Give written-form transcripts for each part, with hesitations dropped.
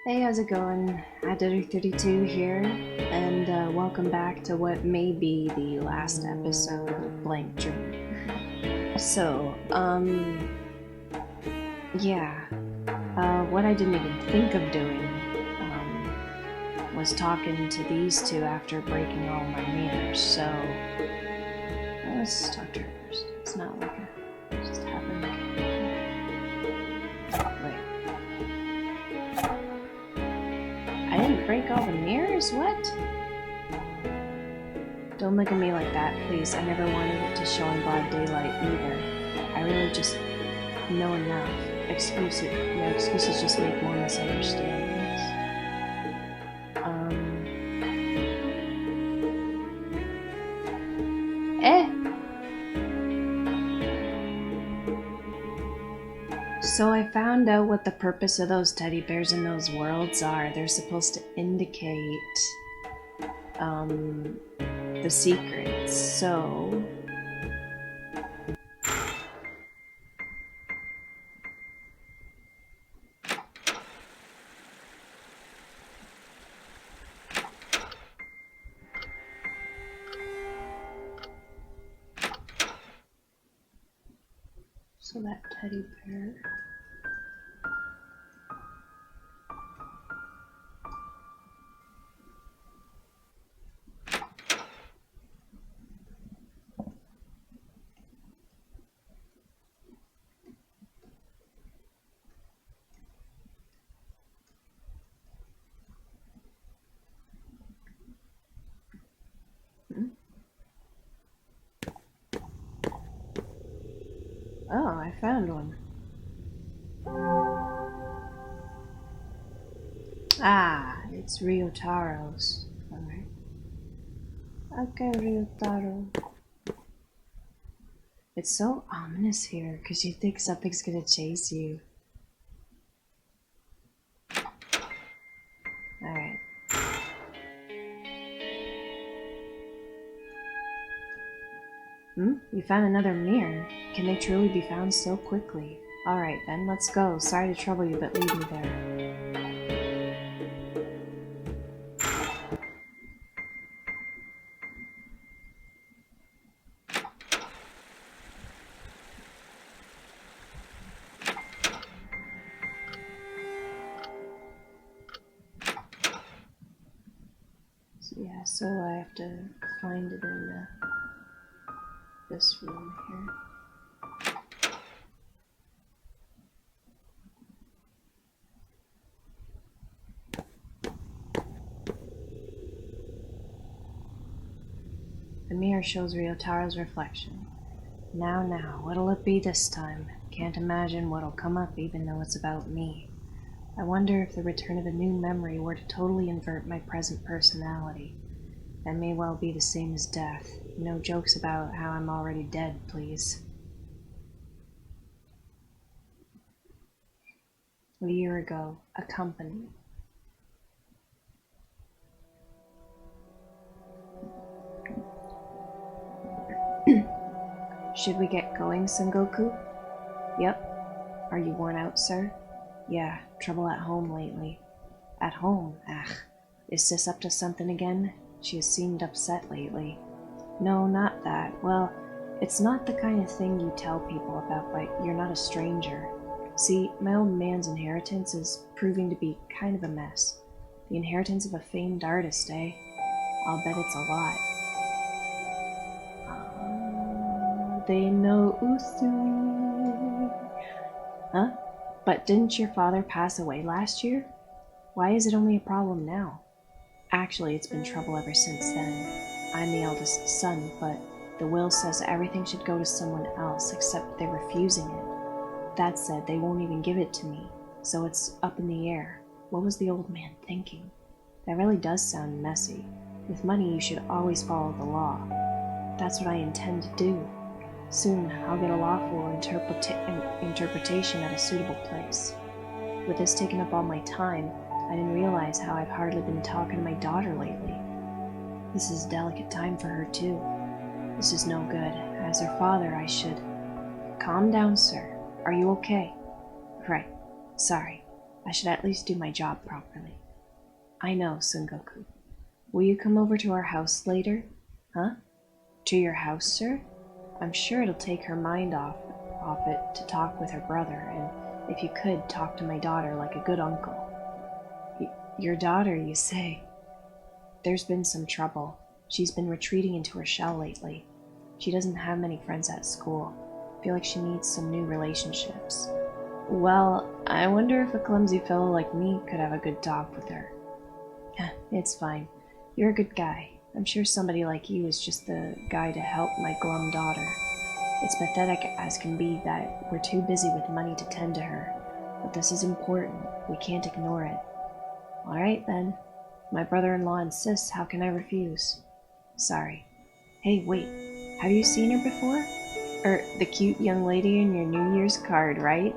Hey, how's it going? Adaru32 here, and welcome back to what may be the last episode of Blank Dream. So, yeah, what I didn't even think of doing, was talking to these two after breaking all my mirrors, so, let's talk to her first. It's not like it just happened. Wait. I didn't break all the mirrors? What? Don't look at me like that, please. I never wanted it to show in broad daylight either. I really just know enough. Excuses just make more misunderstandings. So I found out what the purpose of those teddy bears in those worlds are. They're supposed to indicate, the secrets, so... So that teddy bear... Oh, I found one. Ah, it's Ryotaro's. Alright. Okay, Ryotaro. It's so ominous here, because you think something's gonna chase you. Alright. You found another mirror. Can they truly be found so quickly? Alright then, let's go. Sorry to trouble you, but leave me there. Yeah, so I have to find it in this room here. The mirror shows Ryotaro's reflection. Now, what'll it be this time? Can't imagine what'll come up even though it's about me. I wonder if the return of a new memory were to totally invert my present personality. That may well be the same as death. No jokes about how I'm already dead, please. A year ago, a company. Should we get going, Sengoku? Yep. Are you worn out, sir? Yeah, trouble at home lately. At home? Ugh. Is Sis up to something again? She has seemed upset lately. No, not that. Well, it's not the kind of thing you tell people about, but you're not a stranger. See, my old man's inheritance is proving to be kind of a mess. The inheritance of a famed artist, eh? I'll bet it's a lot. They know Usui. Huh? But didn't your father pass away last year? Why is it only a problem now? Actually, it's been trouble ever since then. I'm the eldest son, but the will says everything should go to someone else except they're refusing it. That said, they won't even give it to me, so it's up in the air. What was the old man thinking? That really does sound messy. With money, you should always follow the law. That's what I intend to do. Soon, I'll get a lawful interpretation at a suitable place. With this taking up all my time, I didn't realize how I've hardly been talking to my daughter lately. This is a delicate time for her, too. This is no good. As her father, I should... Calm down, sir. Are you okay? Right. Sorry. I should at least do my job properly. I know, Sengoku. Will you come over to our house later? Huh? To your house, sir? I'm sure it'll take her mind off it to talk with her brother, and if you could, talk to my daughter like a good uncle. Your daughter, you say? There's been some trouble. She's been retreating into her shell lately. She doesn't have many friends at school. I feel like she needs some new relationships. Well, I wonder if a clumsy fellow like me could have a good talk with her. It's fine. You're a good guy. I'm sure somebody like you is just the guy to help my glum daughter. It's pathetic as can be that we're too busy with money to tend to her, but this is important. We can't ignore it. All right, then. My brother-in-law insists, how can I refuse? Sorry. Hey, wait. Have you seen her before? The cute young lady in your New Year's card, right?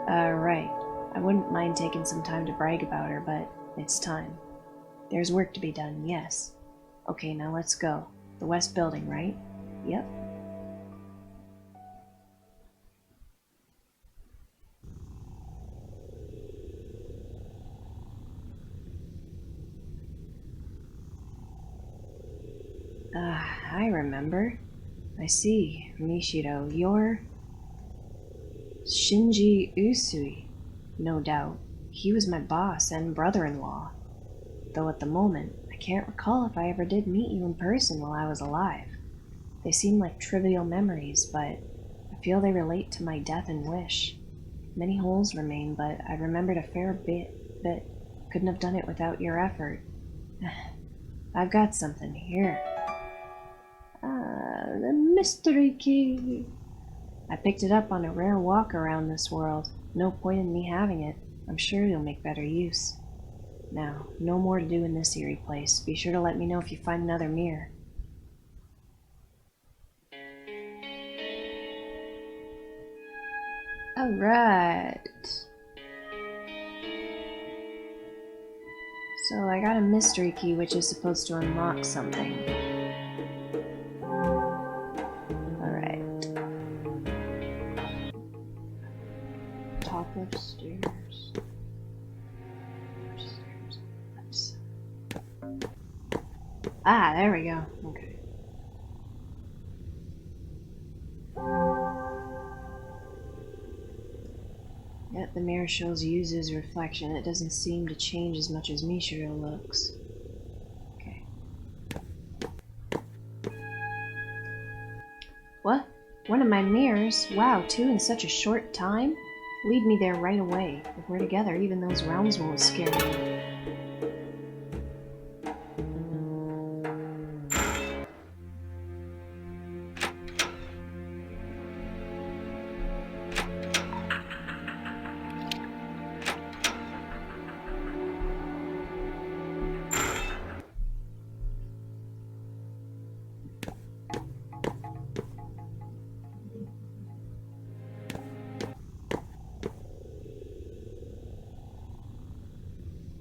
Right. I wouldn't mind taking some time to brag about her, but it's time. There's work to be done, yes. Okay, now let's go. The West Building, right? Yep. I remember. I see, Mishiro, you're... Shinji Usui. No doubt. He was my boss and brother-in-law. Though at the moment, I can't recall if I ever did meet you in person while I was alive. They seem like trivial memories, but I feel they relate to my death and wish. Many holes remain, but I remembered a fair bit. Couldn't have done it without your effort. I've got something here. The mystery key. I picked it up on a rare walk around this world. No point in me having it. I'm sure you'll make better use. Now, no more to do in this eerie place. Be sure to let me know if you find another mirror. Alright. So I got a mystery key which is supposed to unlock something. Alright. Top of stairs. Upstairs. Ah, there we go. Okay. Yet the mirror shows Yuzu's reflection. It doesn't seem to change as much as Mishiro looks. Okay. What? One of my mirrors? Wow, two in such a short time? Lead me there right away. If we're together, even those realms won't scare me.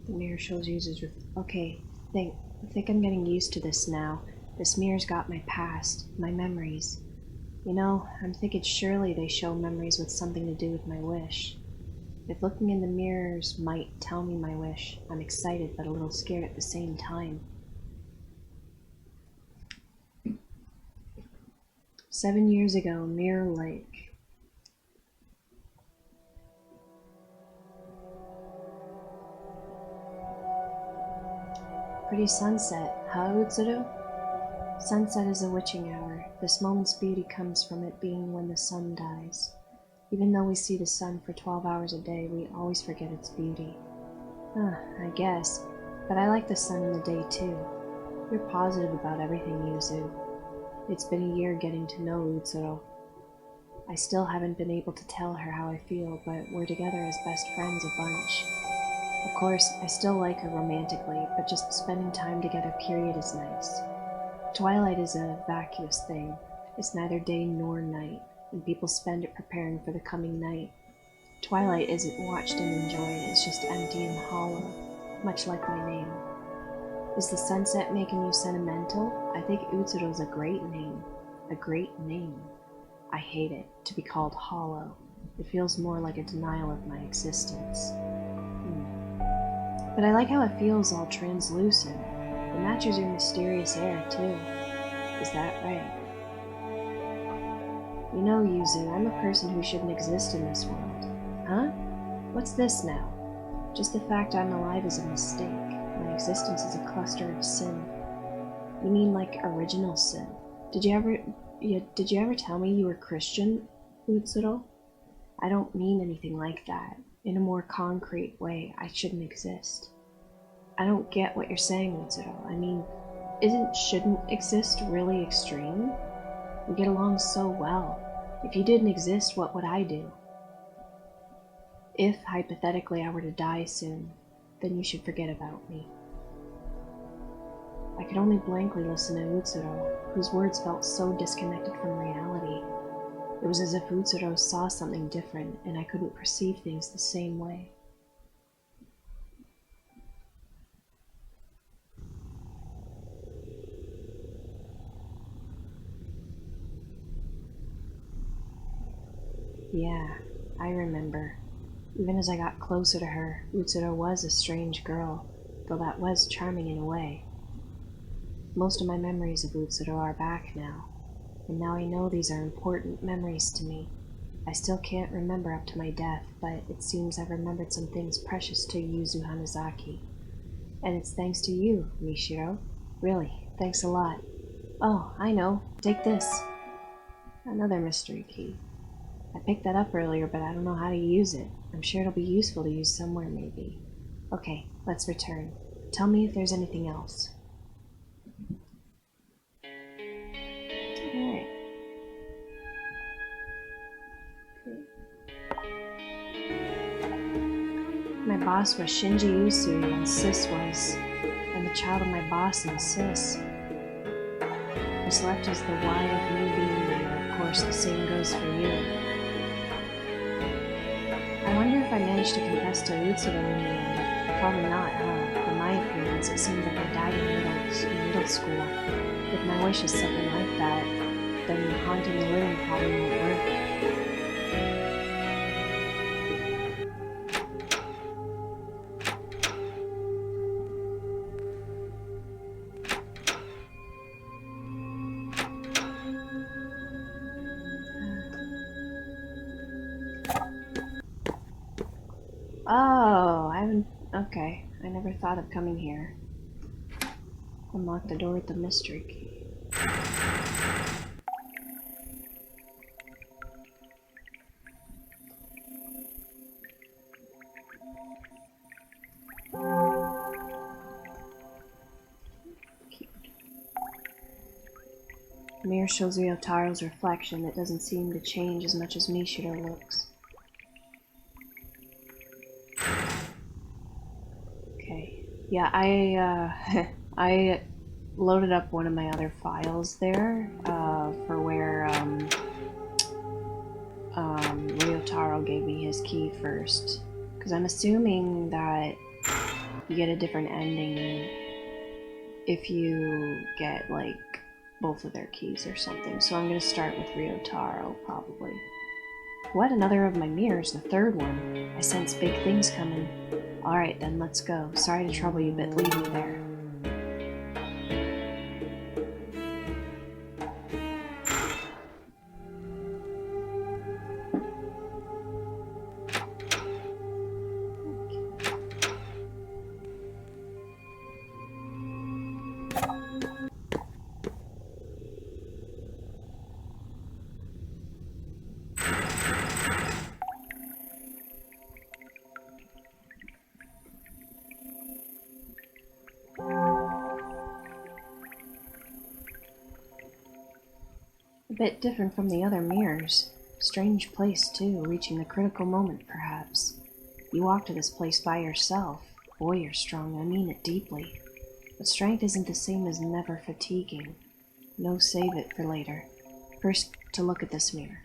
The mirror shows Yuzu's okay, I think I'm getting used to this now. This mirror's got my past, my memories. You know, I'm thinking surely they show memories with something to do with my wish. If looking in the mirrors might tell me my wish, I'm excited but a little scared at the same time. 7 years ago, Mirror Lake. Pretty sunset, huh, Utsuru? Sunset is a witching hour. This moment's beauty comes from it being when the sun dies. Even though we see the sun for 12 hours a day, we always forget its beauty. I guess. But I like the sun in the day too. You're positive about everything, Yuzu. It's been a year getting to know Utsuro. I still haven't been able to tell her how I feel, but we're together as best friends a bunch. Of course, I still like her romantically, but just spending time together period is nice. Twilight is a vacuous thing. It's neither day nor night, and people spend it preparing for the coming night. Twilight isn't watched and enjoyed, it's just empty and hollow, much like my name. Is the sunset making you sentimental? I think Utsuro's a great name. A great name. I hate it, to be called hollow. It feels more like a denial of my existence. But I like how it feels all translucent. It matches your mysterious air, too. Is that right? You know, Yuzu, I'm a person who shouldn't exist in this world. Huh? What's this now? Just the fact I'm alive is a mistake. My existence is a cluster of sin. You mean like original sin? Did you ever tell me you were Christian, Utsuro? I don't mean anything like that. In a more concrete way, I shouldn't exist. I don't get what you're saying, Utsuro. I mean, isn't shouldn't exist really extreme? We get along so well. If you didn't exist, what would I do? If, hypothetically, I were to die soon, then you should forget about me. I could only blankly listen to Utsuro, whose words felt so disconnected from reality. It was as if Utsuro saw something different, and I couldn't perceive things the same way. Yeah, I remember. Even as I got closer to her, Utsuro was a strange girl, though that was charming in a way. Most of my memories of Utsuro are back now, and now I know these are important memories to me. I still can't remember up to my death, but it seems I've remembered some things precious to Yuzu Hanazaki. And it's thanks to you, Mishiro. Really, thanks a lot. Oh, I know. Take this. Another mystery key. I picked that up earlier, but I don't know how to use it. I'm sure it'll be useful to use somewhere, maybe. Okay, let's return. Tell me if there's anything else. Alright. My boss was Shinji Usui, and Sis was... I'm the child of my boss and Sis. What's left is the why of me being here. Of course, the same goes for you. I wonder if I managed to confess to Utsuro in the end. Probably not, huh? From my appearance, it seems like I died in middle school. If my wish is something like that, then haunting the living probably won't work. Oh, I haven't... Okay, I never thought of coming here. Unlock the door with the mystery key. Cute. The mirror shows Ryotaro's reflection that doesn't seem to change as much as Mishiro looks. Yeah, I loaded up one of my other files there, for where, Ryotaro gave me his key first. Because I'm assuming that you get a different ending if you get, like, both of their keys or something. So I'm gonna start with Ryotaro, probably. What? Another of my mirrors, the third one. I sense big things coming. Alright then, let's go. Sorry to trouble you, but leave me there. A bit different from the other mirrors. Strange place, too, reaching the critical moment, perhaps. You walk to this place by yourself. Boy, you're strong, I mean it deeply. But strength isn't the same as never fatiguing. No, save it for later. First, to look at this mirror.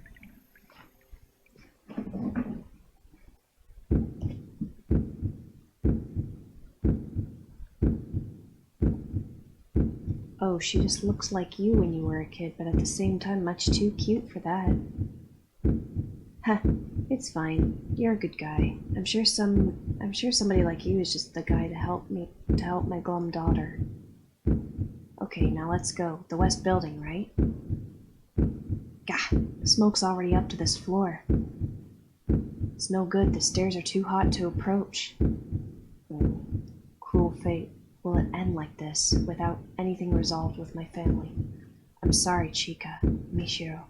Oh, she just looks like you when you were a kid, but at the same time much too cute for that. Huh, It's fine. You're a good guy. I'm sure somebody like you is just the guy to help my glum daughter. Okay, now let's go. The west building, right? Gah, the smoke's already up to this floor. It's no good. The stairs are too hot to approach. Cruel fate. Will it end like this, without anything resolved with my family? I'm sorry, Chika, Mishiro.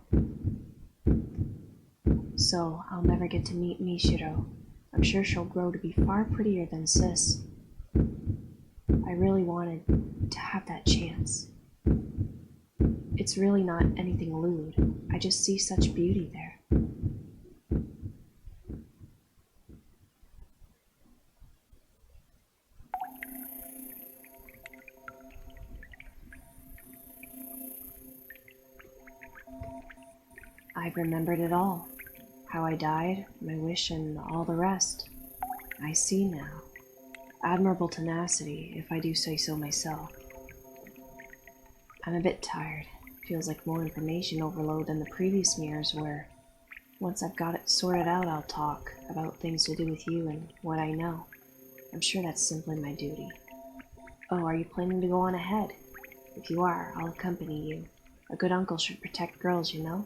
So, I'll never get to meet Mishiro. I'm sure she'll grow to be far prettier than Sis. I really wanted to have that chance. It's really not anything lewd. I just see such beauty there. I've remembered it all. How I died, my wish, and all the rest. I see now. Admirable tenacity, if I do say so myself. I'm a bit tired. Feels like more information overload than the previous mirrors were. Once I've got it sorted out, I'll talk about things to do with you and what I know. I'm sure that's simply my duty. Oh, are you planning to go on ahead? If you are, I'll accompany you. A good uncle should protect girls, you know?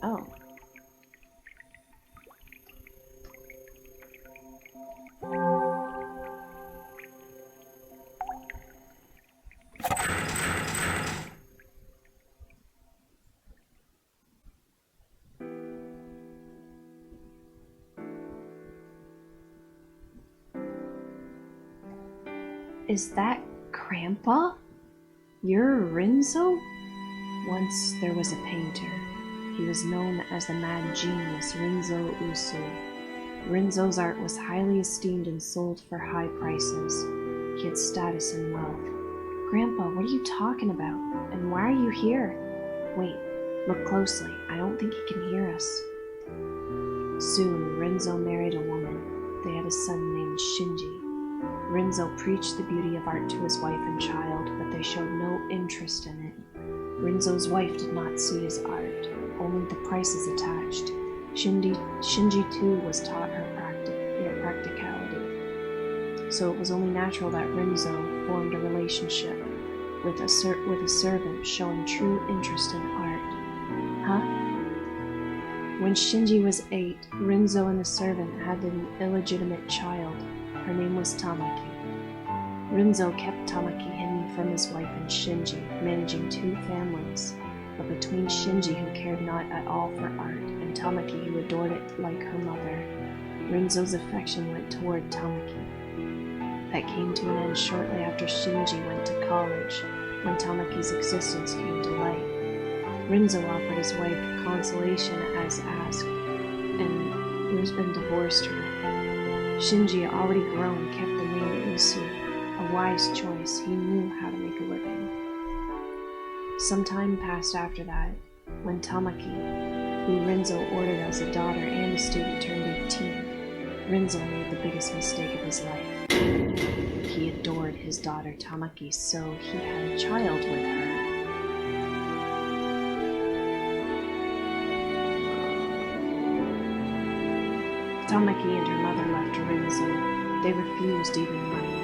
Oh. Is that Grandpa? You're Rinzo? Once there was a painter. He was known as the mad genius Rinzo Usui. Rinzo's art was highly esteemed and sold for high prices. He had status and wealth. Grandpa, what are you talking about? And why are you here? Wait, look closely. I don't think he can hear us. Soon, Rinzo married a woman. They had a son named Shinji. Rinzo preached the beauty of art to his wife and child, but they showed no interest in it. Rinzo's wife did not see his art, only the prices attached. Shinji too was taught her practicality. So it was only natural that Rinzo formed a relationship with a servant showing true interest in art. Huh? When Shinji was 8, Rinzo and the servant had an illegitimate child. Her name was Tamaki. Rinzo kept Tamaki hidden from his wife and Shinji, managing 2 families. But between Shinji, who cared not at all for art, and Tamaki, who adored it like her mother, Rinzo's affection went toward Tamaki. That came to an end shortly after Shinji went to college, when Tamaki's existence came to light. Rinzo offered his wife consolation as asked, and husband divorced her. Shinji, already grown, kept the name Usui, a wise choice. He knew how to make a living. Some time passed after that, when Tamaki, who Rinzo ordered as a daughter and a student, turned 18. Rinzo made the biggest mistake of his life. He adored his daughter Tamaki, so he had a child with her. Tamaki and her mother left Rinzo. They refused even money.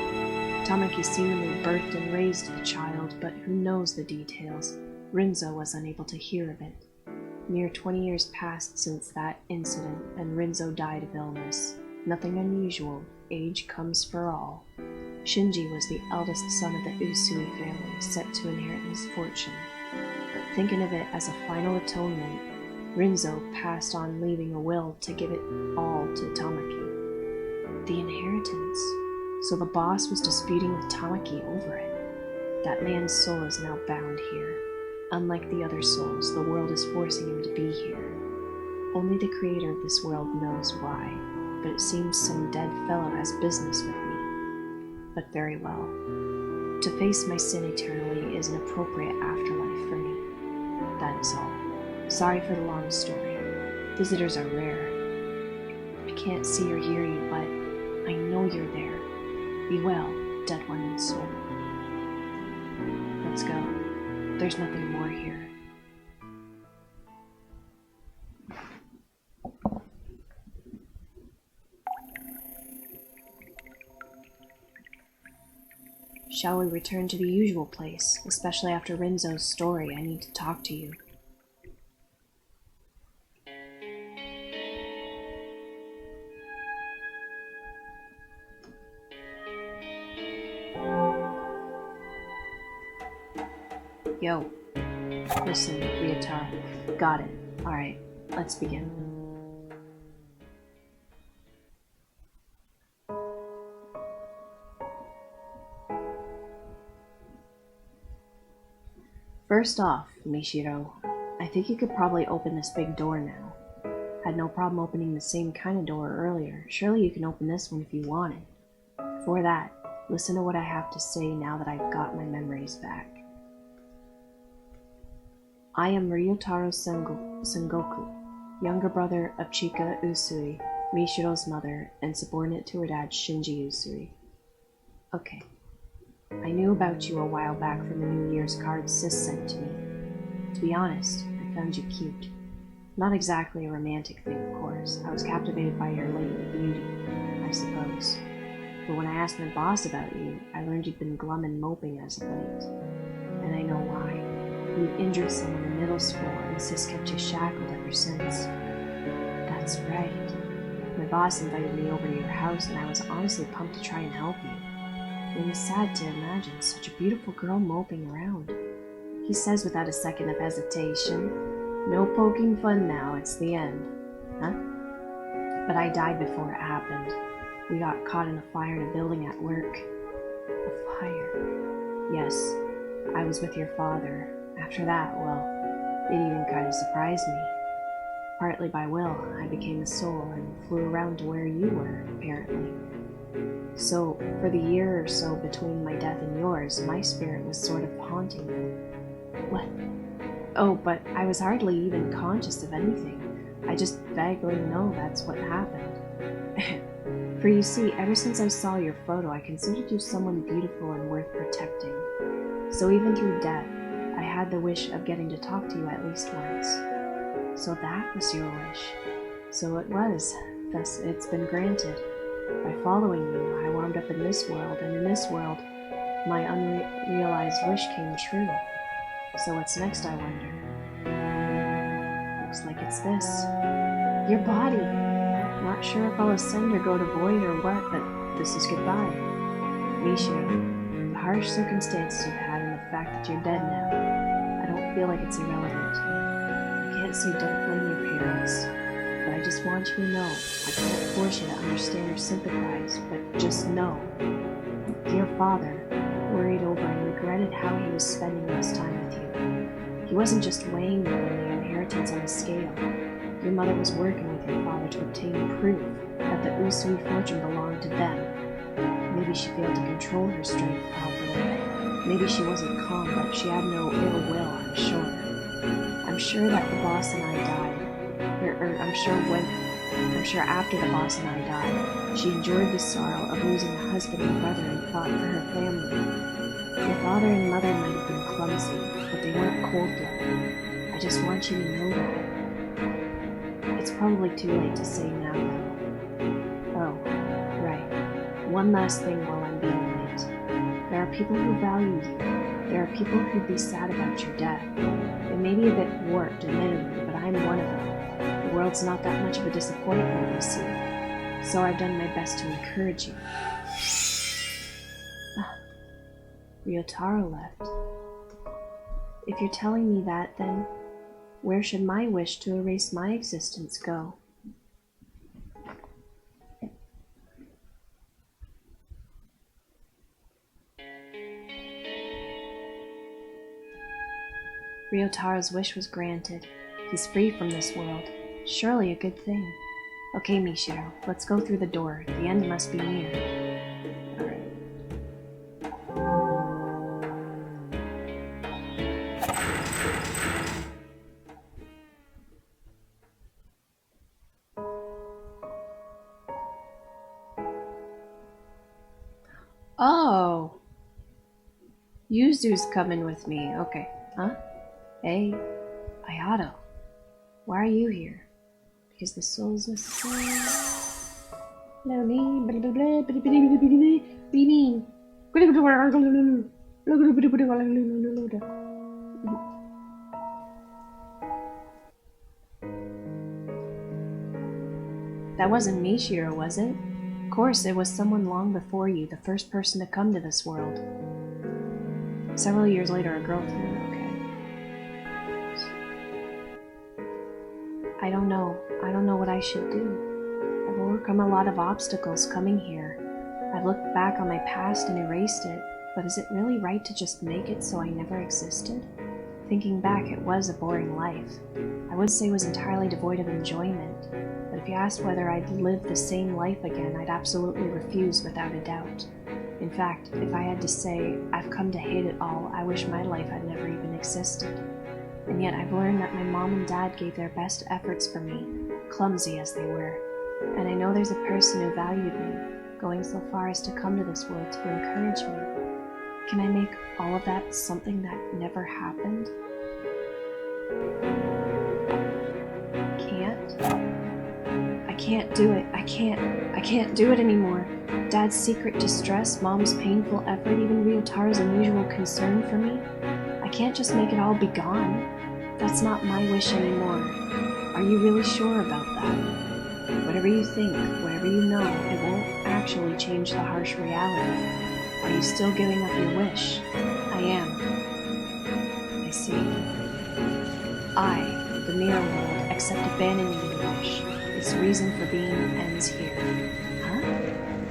Tamaki seemingly birthed and raised the child, but who knows the details? Rinzo was unable to hear of it. Near 20 years passed since that incident, and Rinzo died of illness. Nothing unusual. Age comes for all. Shinji was the eldest son of the Usui family, set to inherit his fortune. But thinking of it as a final atonement, Rinzo passed on, leaving a will to give it all to Tamaki. The inheritance. So the boss was disputing with Tamaki over it. That man's soul is now bound here. Unlike the other souls, the world is forcing him to be here. Only the creator of this world knows why, but it seems some dead fellow has business with me. But very well. To face my sin eternally is an appropriate afterlife for me. That is all. Sorry for the long story. Visitors are rare. I can't see or hear you, but I know you're there. Be well, dead one in soul. Let's go. There's nothing more here. Shall we return to the usual place? Especially after Rinzo's story, I need to talk to you. Yo. Listen, Ryotaro. Got it. Alright, let's begin. First off, Mishiro, I think you could probably open this big door now. Had no problem opening the same kind of door earlier. Surely you can open this one if you wanted. Before that, listen to what I have to say now that I've got my memories back. I am Ryotaro Sengoku, younger brother of Chika Usui, Mishiro's mother, and subordinate to her dad Shinji Usui. Okay. I knew about you a while back from the New Year's card Sis sent to me. To be honest, I found you cute. Not exactly a romantic thing, of course. I was captivated by your latent beauty, I suppose. But when I asked my boss about you, I learned you'd been glum and moping as of late. And I know why. You injured someone in middle school, and Sis kept you shackled ever since. That's right. My boss invited me over to your house, and I was honestly pumped to try and help you. It was sad to imagine such a beautiful girl moping around. He says without a second of hesitation, "No poking fun now, it's the end." Huh? But I died before it happened. We got caught in a fire in a building at work. A fire? Yes, I was with your father. After that, well, it even kind of surprised me. Partly by will, I became a soul and flew around to where you were, apparently. So, for the year or so between my death and yours, my spirit was sort of haunting you. What? Oh, but I was hardly even conscious of anything. I just vaguely know that's what happened. For you see, ever since I saw your photo, I considered you someone beautiful and worth protecting. So even through death, I had the wish of getting to talk to you at least once. So that was your wish. So it was. Thus, it's been granted. By following you, I wound up in this world, and in this world, my unrealized wish came true. So what's next, I wonder? Looks like it's this. Your body! Not sure if I'll ascend or go to void or what, but this is goodbye. Mishiro, the harsh circumstances you've had and the fact that you're dead now, I don't feel like it's irrelevant. I can't say don't blame your parents, but I just want you to know, I can't force you to understand or sympathize, but just know. Your father worried over and regretted how he was spending less time with you. He wasn't just weighing the inheritance on a scale. Your mother was working with your father to obtain proof that the Usui fortune belonged to them. Maybe she failed to control her strength properly. Maybe she wasn't calm, but she had no ill will, I'm sure. I'm sure that the boss and I died. I'm sure after the boss and I died, she endured the sorrow of losing a husband and brother and fought for her family. Your father and mother might have been clumsy, but they weren't cold-blooded. I just want you to know that. It's probably too late to say now, though. Oh, right. One last thing while I'm being late. There are people who value you. There are people who'd be sad about your death. It may be a bit warped, admittedly, but I'm one of them. The world's not that much of a disappointment, you see. So I've done my best to encourage you. Ryotaro left. If you're telling me that, then where should my wish to erase my existence go? Ryotaro's wish was granted. He's free from this world. Surely a good thing. Okay, Mishiro, let's go through the door. The end must be near. Alright. Oh! Yuzu's coming with me. Okay. Huh? Hey, Ayato. Why are you here? Because the soul's necessary. Hello, me. Be mean. That wasn't Michiru, was it? Of course, it was someone long before you, the first person to come to this world. Several years later, a girl came. I don't know. I don't know what I should do. I've overcome a lot of obstacles coming here. I've looked back on my past and erased it, but is it really right to just make it so I never existed? Thinking back, it was a boring life. I wouldn't say it was entirely devoid of enjoyment, but if you asked whether I'd live the same life again, I'd absolutely refuse without a doubt. In fact, if I had to say I've come to hate it all, I wish my life had never even existed. And yet I've learned that my mom and dad gave their best efforts for me, clumsy as they were. And I know there's a person who valued me, going so far as to come to this world to encourage me. Can I make all of that something that never happened? I can't do it. I can't do it anymore. Dad's secret distress, Mom's painful effort, even Ryotaro's unusual concern for me. I can't just make it all be gone. That's not my wish anymore. Are you really sure about that? Whatever you think, whatever you know, it won't actually change the harsh reality. Are you still giving up your wish? I am. I see. I, the mirror world, accept abandoning the wish. Its reason for being ends here. Huh?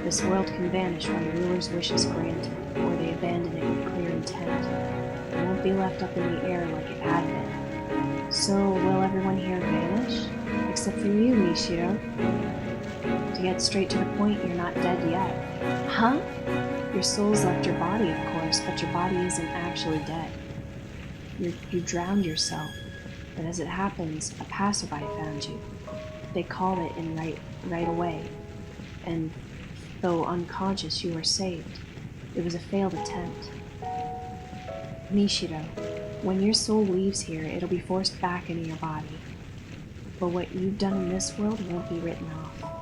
This world can vanish when the ruler's wish is granted, or they abandon it with clear intent. It won't be left up in the air like it had been. So, will everyone here vanish? Except for you, Michiru. To get straight to the point, you're not dead yet. Huh? Your soul's left your body, of course, but your body isn't actually dead. You drowned yourself, but as it happens, a passerby found you. They called it in right away, and though unconscious, you were saved. It was a failed attempt. Michiru, when your soul leaves here, it'll be forced back into your body. But what you've done in this world won't be written off.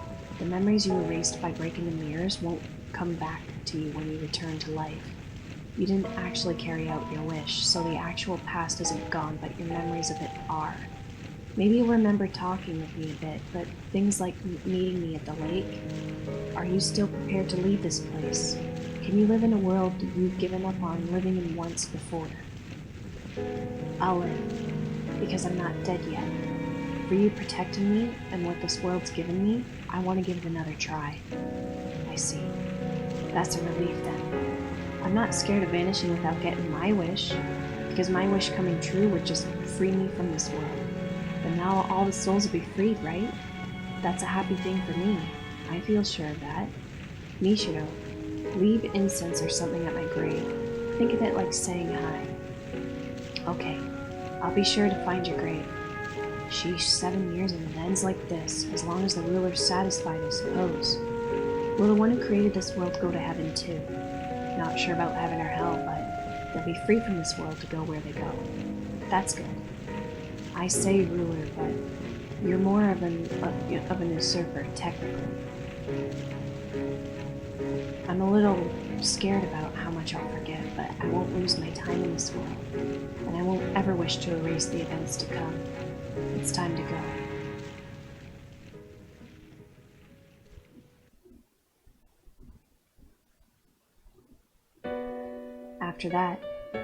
The memories you erased by breaking the mirrors won't come back to you when you return to life. You didn't actually carry out your wish, so the actual past isn't gone, but your memories of it are. Maybe you'll remember talking with me a bit, but things like meeting me at the lake. Are you still prepared to leave this place? Can you live in a world you've given up on living in once before? I'll live, because I'm not dead yet. For you protecting me and what this world's given me, I want to give it another try. I see. That's a relief then. I'm not scared of vanishing without getting my wish, because my wish coming true would just free me from this world. And now all the souls will be freed, right? That's a happy thing for me. I feel sure of that. Michiru, leave incense or something at my grave. Think of it like saying hi. Okay, I'll be sure to find your grave. Sheesh, 7 years and it ends like this, as long as the ruler's satisfied, I suppose. Will the one who created this world go to heaven too? Not sure about heaven or hell, but they'll be free from this world to go where they go. That's good. I say ruler, but you're more of an usurper, technically. I'm a little scared about how much I'll forget, but I won't lose my time in this world, and I won't ever wish to erase the events to come. It's time to go. After that,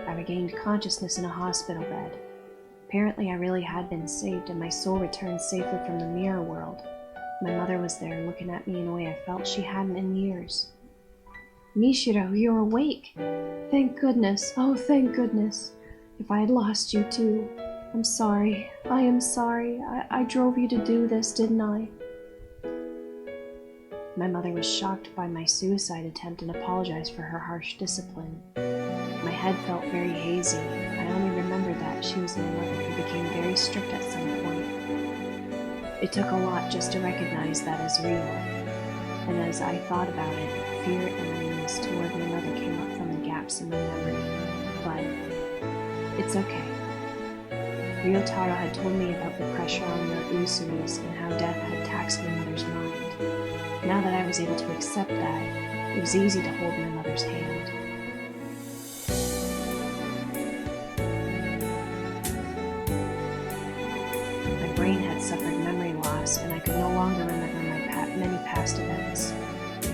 I regained consciousness in a hospital bed. Apparently I really had been saved, and my soul returned safely from the mirror world. My mother was there, looking at me in a way I felt she hadn't in years. Michiru, you're awake! Thank goodness, oh thank goodness! If I had lost you too. I'm sorry, I am sorry. I drove you to do this, didn't I? My mother was shocked by my suicide attempt and apologized for her harsh discipline. My head felt very hazy. I only remembered that she was my mother who became very strict at some point. It took a lot just to recognize that as real, and as I thought about it, fear and meanness toward my mother came up from the gaps in my memory. But it's okay. Ryotaro had told me about the pressure on the Usuis and how death had taxed my mother's mind. Now that I was able to accept that, it was easy to hold my mother's hand. longer remember many past events.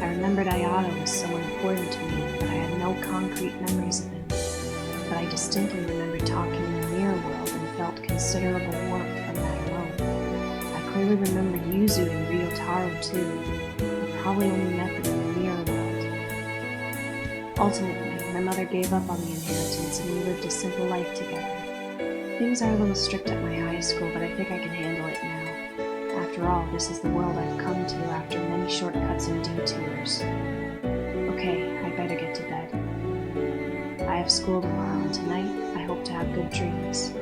I remembered Ayato was someone important to me, but I had no concrete memories of him. But I distinctly remember talking in the mirror world and felt considerable warmth from that alone. I clearly remembered Yuzu and Ryotaro too. I probably only met them in the mirror world. Ultimately, my mother gave up on the inheritance and we lived a simple life together. Things are a little strict at my high school, but I think I can handle it now. After all, this is the world I've come to after many shortcuts and detours. Okay, I better get to bed. I have school tomorrow, and tonight I hope to have good dreams.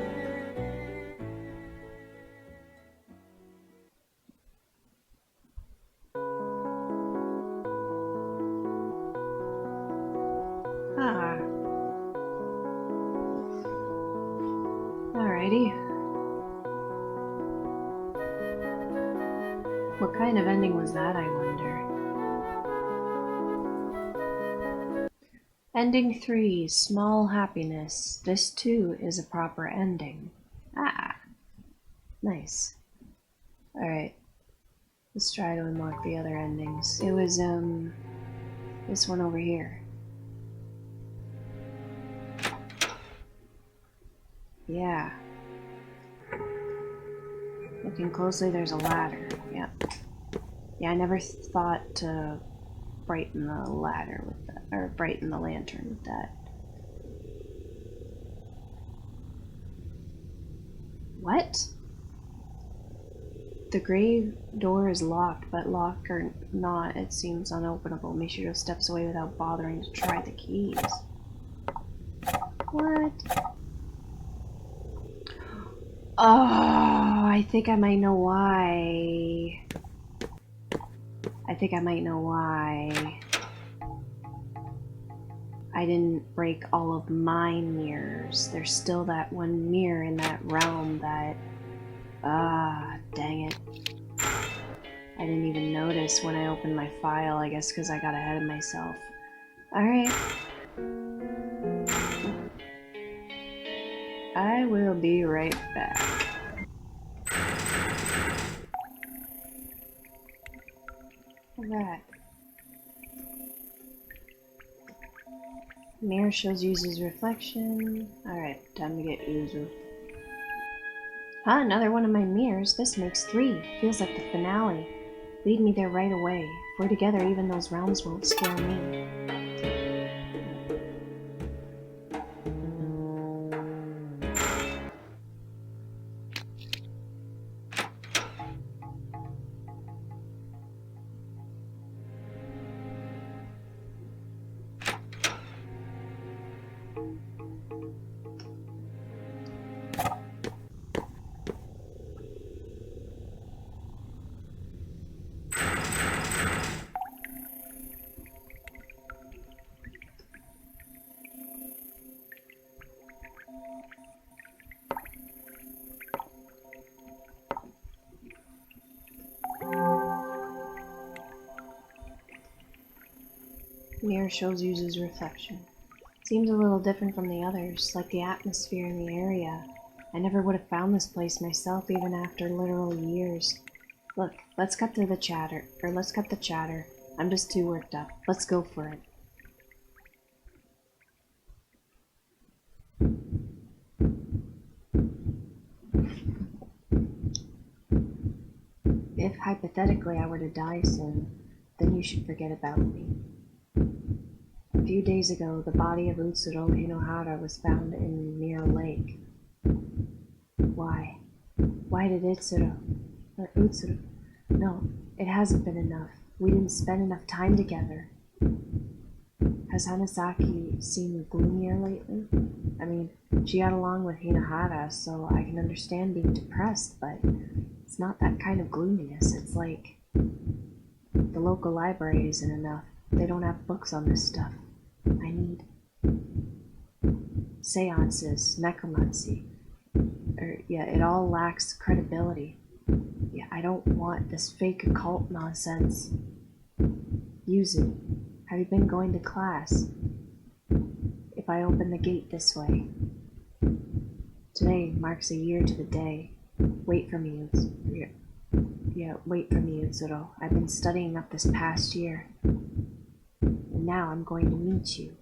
Ah. Alrighty. What kind of ending was that, I wonder? Ending 3, Small Happiness. This too is a proper ending. Ah, nice. Alright, let's try to unlock the other endings. It was, this one over here. Yeah. Looking closely, there's a ladder. Yep. Yeah, I never thought to brighten the ladder with that, or brighten the lantern with that. What? The grave door is locked, but lock or not, it seems unopenable. Mishiro steps away without bothering to try the keys. What? Oh, I think I might know why. I didn't break all of my mirrors. There's still that one mirror in that realm that... Ah, dang it. I didn't even notice when I opened my file, I guess because I got ahead of myself. Alright. I will be right back. Alright. Mirror shows Yuzu's reflection. Alright, time to get Yuzu. Huh, another one of my mirrors. This makes 3. Feels like the finale. Lead me there right away. If we're together, even those realms won't scare me. Mirror shows Yuzu's reflection. Seems a little different from the others, like the atmosphere in the area. I never would have found this place myself even after literal years. Look, let's cut the chatter. I'm just too worked up. Let's go for it. If hypothetically I were to die soon, then you should forget about me. A few days ago, the body of Utsuro Hinohara was found in Mirror Lake. Why? Why did Utsuro? No, it hasn't been enough. We didn't spend enough time together. Has Hanasaki seemed gloomier lately? I mean, she got along with Hinohara, so I can understand being depressed, but it's not that kind of gloominess. It's like the local library isn't enough. They don't have books on this stuff. I need seances, necromancy. It all lacks credibility. Yeah, I don't want this fake occult nonsense. Yuzu, have you been going to class? If I open the gate this way. Today marks a year to the day. Wait for me, Yeah, wait for me, Yuzuru. I've been studying up this past year. And now I'm going to meet you.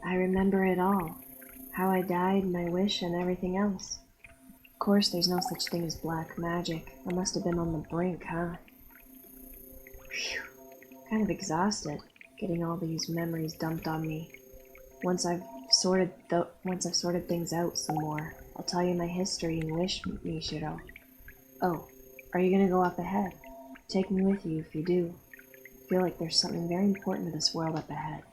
I remember it all. How I died, my wish, and everything else. Of course, there's no such thing as black magic. I must have been on the brink, huh? Phew. Kind of exhausted, getting all these memories dumped on me. Once I've sorted things out some more, I'll tell you my history and wish, Mishiro. Oh, are you gonna go up ahead? Take me with you if you do. I feel like there's something very important to this world up ahead.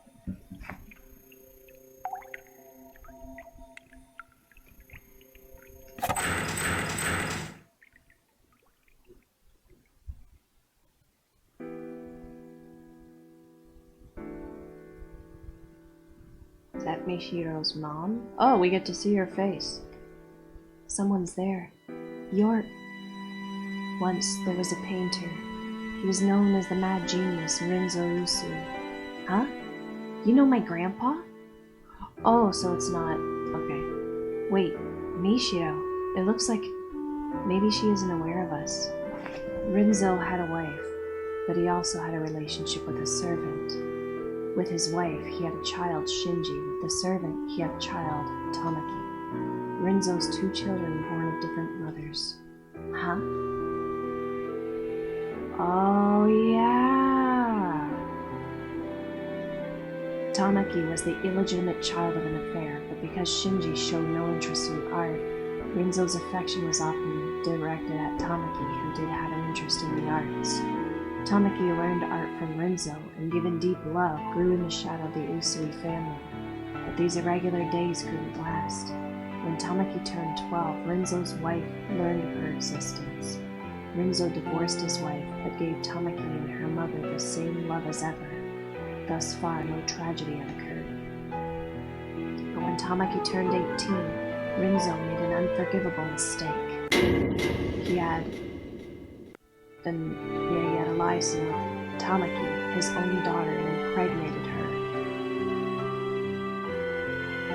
Is that Mishiro's mom? Oh, we get to see her face. Someone's there. You're... Once there was a painter. He was known as the mad genius Rinzo Usui. Huh? You know my grandpa? Oh, so it's not... Okay. Wait, Mishiro. It looks like maybe she isn't aware of us. Rinzo had a wife, but he also had a relationship with a servant. With his wife, he had a child, Shinji. With the servant, he had a child, Tamaki. Rinzo's 2 children born of different mothers. Huh? Oh, yeah! Tamaki was the illegitimate child of an affair, but because Shinji showed no interest in art, Rinzo's affection was often directed at Tamaki, who did have an interest in the arts. Tamaki learned art from Rinzo, and given deep love, grew in the shadow of the Usui family. But these irregular days couldn't last. When Tamaki turned 12, Rinzo's wife learned of her existence. Rinzo divorced his wife, but gave Tamaki and her mother the same love as ever. Thus far, no tragedy had occurred. But when Tamaki turned 18, Rinzo made an unforgivable mistake. He had alliance with Tamaki, his own daughter, and impregnated her.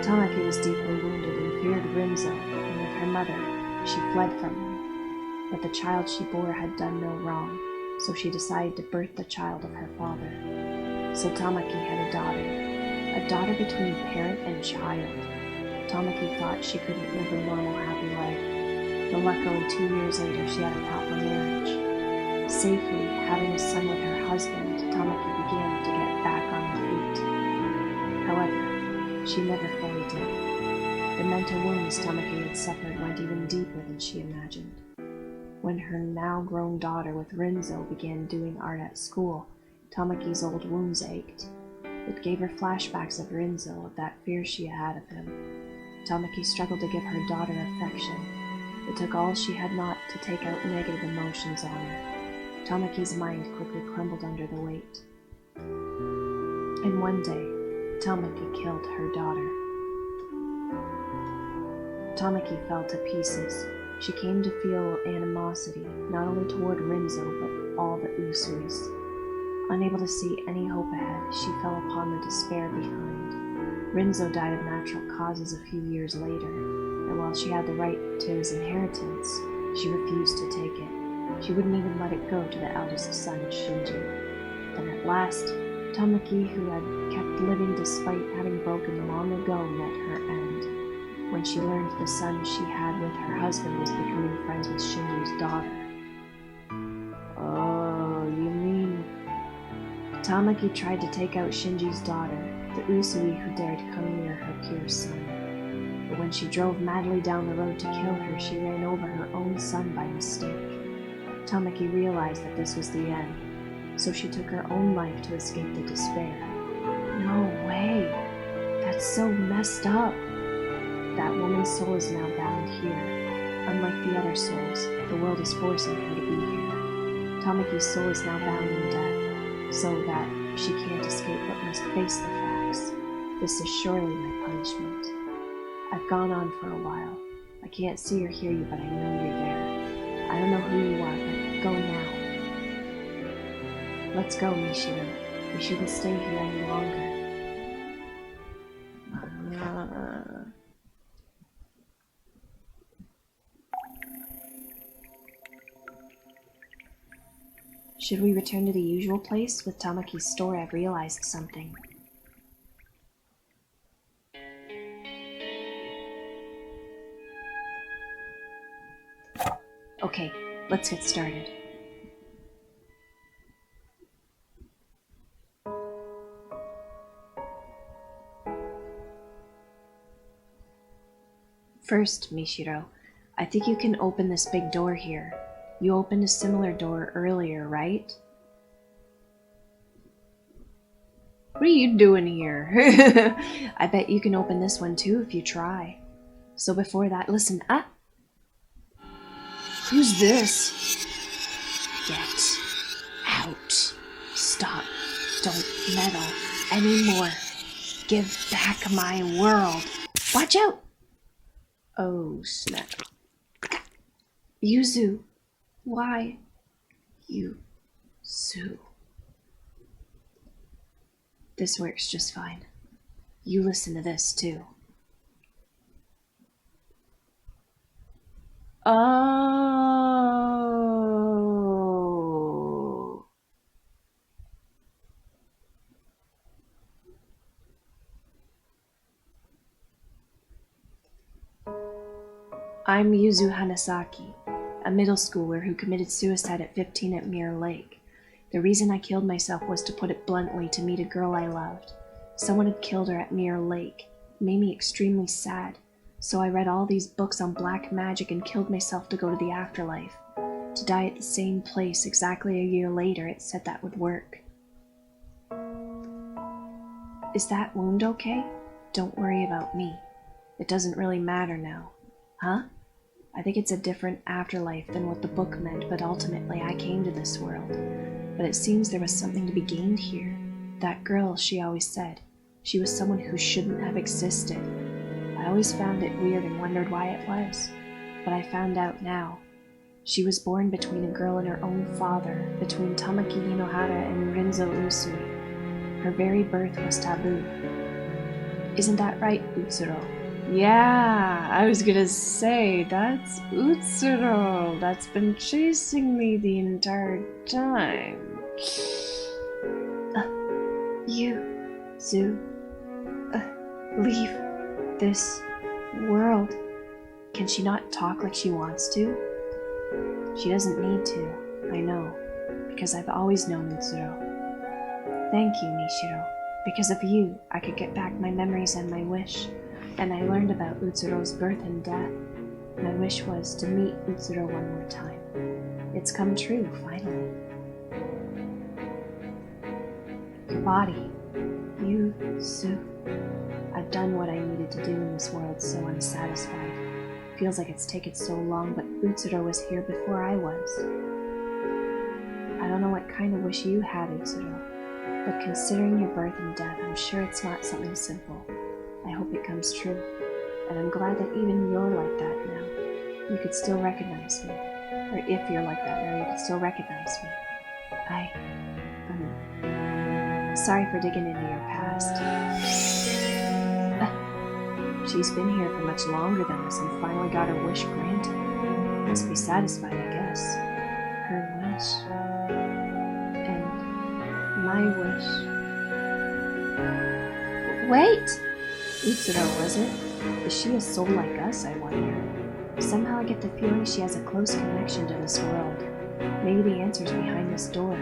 Tamaki was deeply wounded and feared Rinzo, and with her mother, she fled from him. But the child she bore had done no wrong, so she decided to birth the child of her father. So Tamaki had a daughter between parent and child. Tamaki thought she couldn't live a normal, happy life, but luckily 2 years later she had a proper marriage. Safely having a son with her husband, Tamaki began to get back on her feet. However, she never fully did. The mental wounds Tamaki had suffered went even deeper than she imagined. When her now-grown daughter with Rinzo began doing art at school, Tamaki's old wounds ached. It gave her flashbacks of Rinzo, of that fear she had of him. Tamaki struggled to give her daughter affection. It took all she had not to take out negative emotions on her. Tamaki's mind quickly crumbled under the weight. And one day, Tamaki killed her daughter. Tamaki fell to pieces. She came to feel animosity, not only toward Rinzo, but all the Usuis. Unable to see any hope ahead, she fell upon the despair behind. Rinzo died of natural causes a few years later, and while she had the right to his inheritance, she refused to take it. She wouldn't even let it go to the eldest son, Shinji. Then at last, Tamaki, who had kept living despite having broken long ago, met her end. When she learned the son she had with her husband was becoming friends with Shinji's daughter. Oh, you mean... Tamaki tried to take out Shinji's daughter, the Usui who dared come near her pure son. But when she drove madly down the road to kill her, she ran over her own son by mistake. Tamaki realized that this was the end, so she took her own life to escape the despair. No way! That's so messed up! That woman's soul is now bound here. Unlike the other souls, the world is forcing her to be here. Tamaki's soul is now bound in death, so that she can't escape but must face the facts. This is surely my punishment. I've gone on for a while. I can't see or hear you, but I know you're there. I don't know who you are, but go now. Let's go, Mishiro. We shouldn't stay here any longer. Should we return to the usual place? With Tamaki's store, I've realized something. Okay, let's get started. First, Mishiro, I think you can open this big door here. You opened a similar door earlier, right? What are you doing here? I bet you can open this one too if you try. So before that, listen up. Who's this? Get out. Stop. Don't meddle anymore. Give back my world. Watch out! Oh, snap. Yuzu. Why? Yuzu. This works just fine. You listen to this, too. Oh. I'm Yuzu Hanasaki, a middle schooler who committed suicide at 15 at Mirror Lake. The reason I killed myself was, to put it bluntly, to meet a girl I loved. Someone had killed her at Mirror Lake. It made me extremely sad. So I read all these books on black magic and killed myself to go to the afterlife. To die at the same place exactly a year later, it said that would work. Is that wound okay? Don't worry about me. It doesn't really matter now. Huh? I think it's a different afterlife than what the book meant, but ultimately I came to this world. But it seems there was something to be gained here. That girl, she always said. She was someone who shouldn't have existed. I always found it weird and wondered why it was. But I found out now. She was born between a girl and her own father, between Tamaki Hinohara and Rinzo Usui. Her very birth was taboo. Isn't that right, Utsuro? Yeah, I was gonna say, that's Utsuro. That's been chasing me the entire time. Yuzu. Leave this world. Can she not talk like she wants to? She doesn't need to, I know, because I've always known Utsuro. Thank you, Mishiro. Because of you, I could get back my memories and my wish. And I learned about Utsuro's birth and death. My wish was to meet Utsuro one more time. It's come true, finally. Your body. Yuzu. I've done what I needed to do in this world, so I'm satisfied. Feels like it's taken so long, but Utsuro was here before I was. I don't know what kind of wish you had, Utsuro, but considering your birth and death, I'm sure it's not something simple. I hope it comes true, and I'm glad that even you're like that now. You could still recognize me. Or if you're like that now, you could still recognize me. Sorry for digging into your past. She's been here for much longer than us and finally got her wish granted. Must be satisfied, I guess. Her wish. And my wish. Wait! Utsuro, was it? Is she a soul like us, I wonder? Somehow I get the feeling she has a close connection to this world. Maybe the answer's behind this door.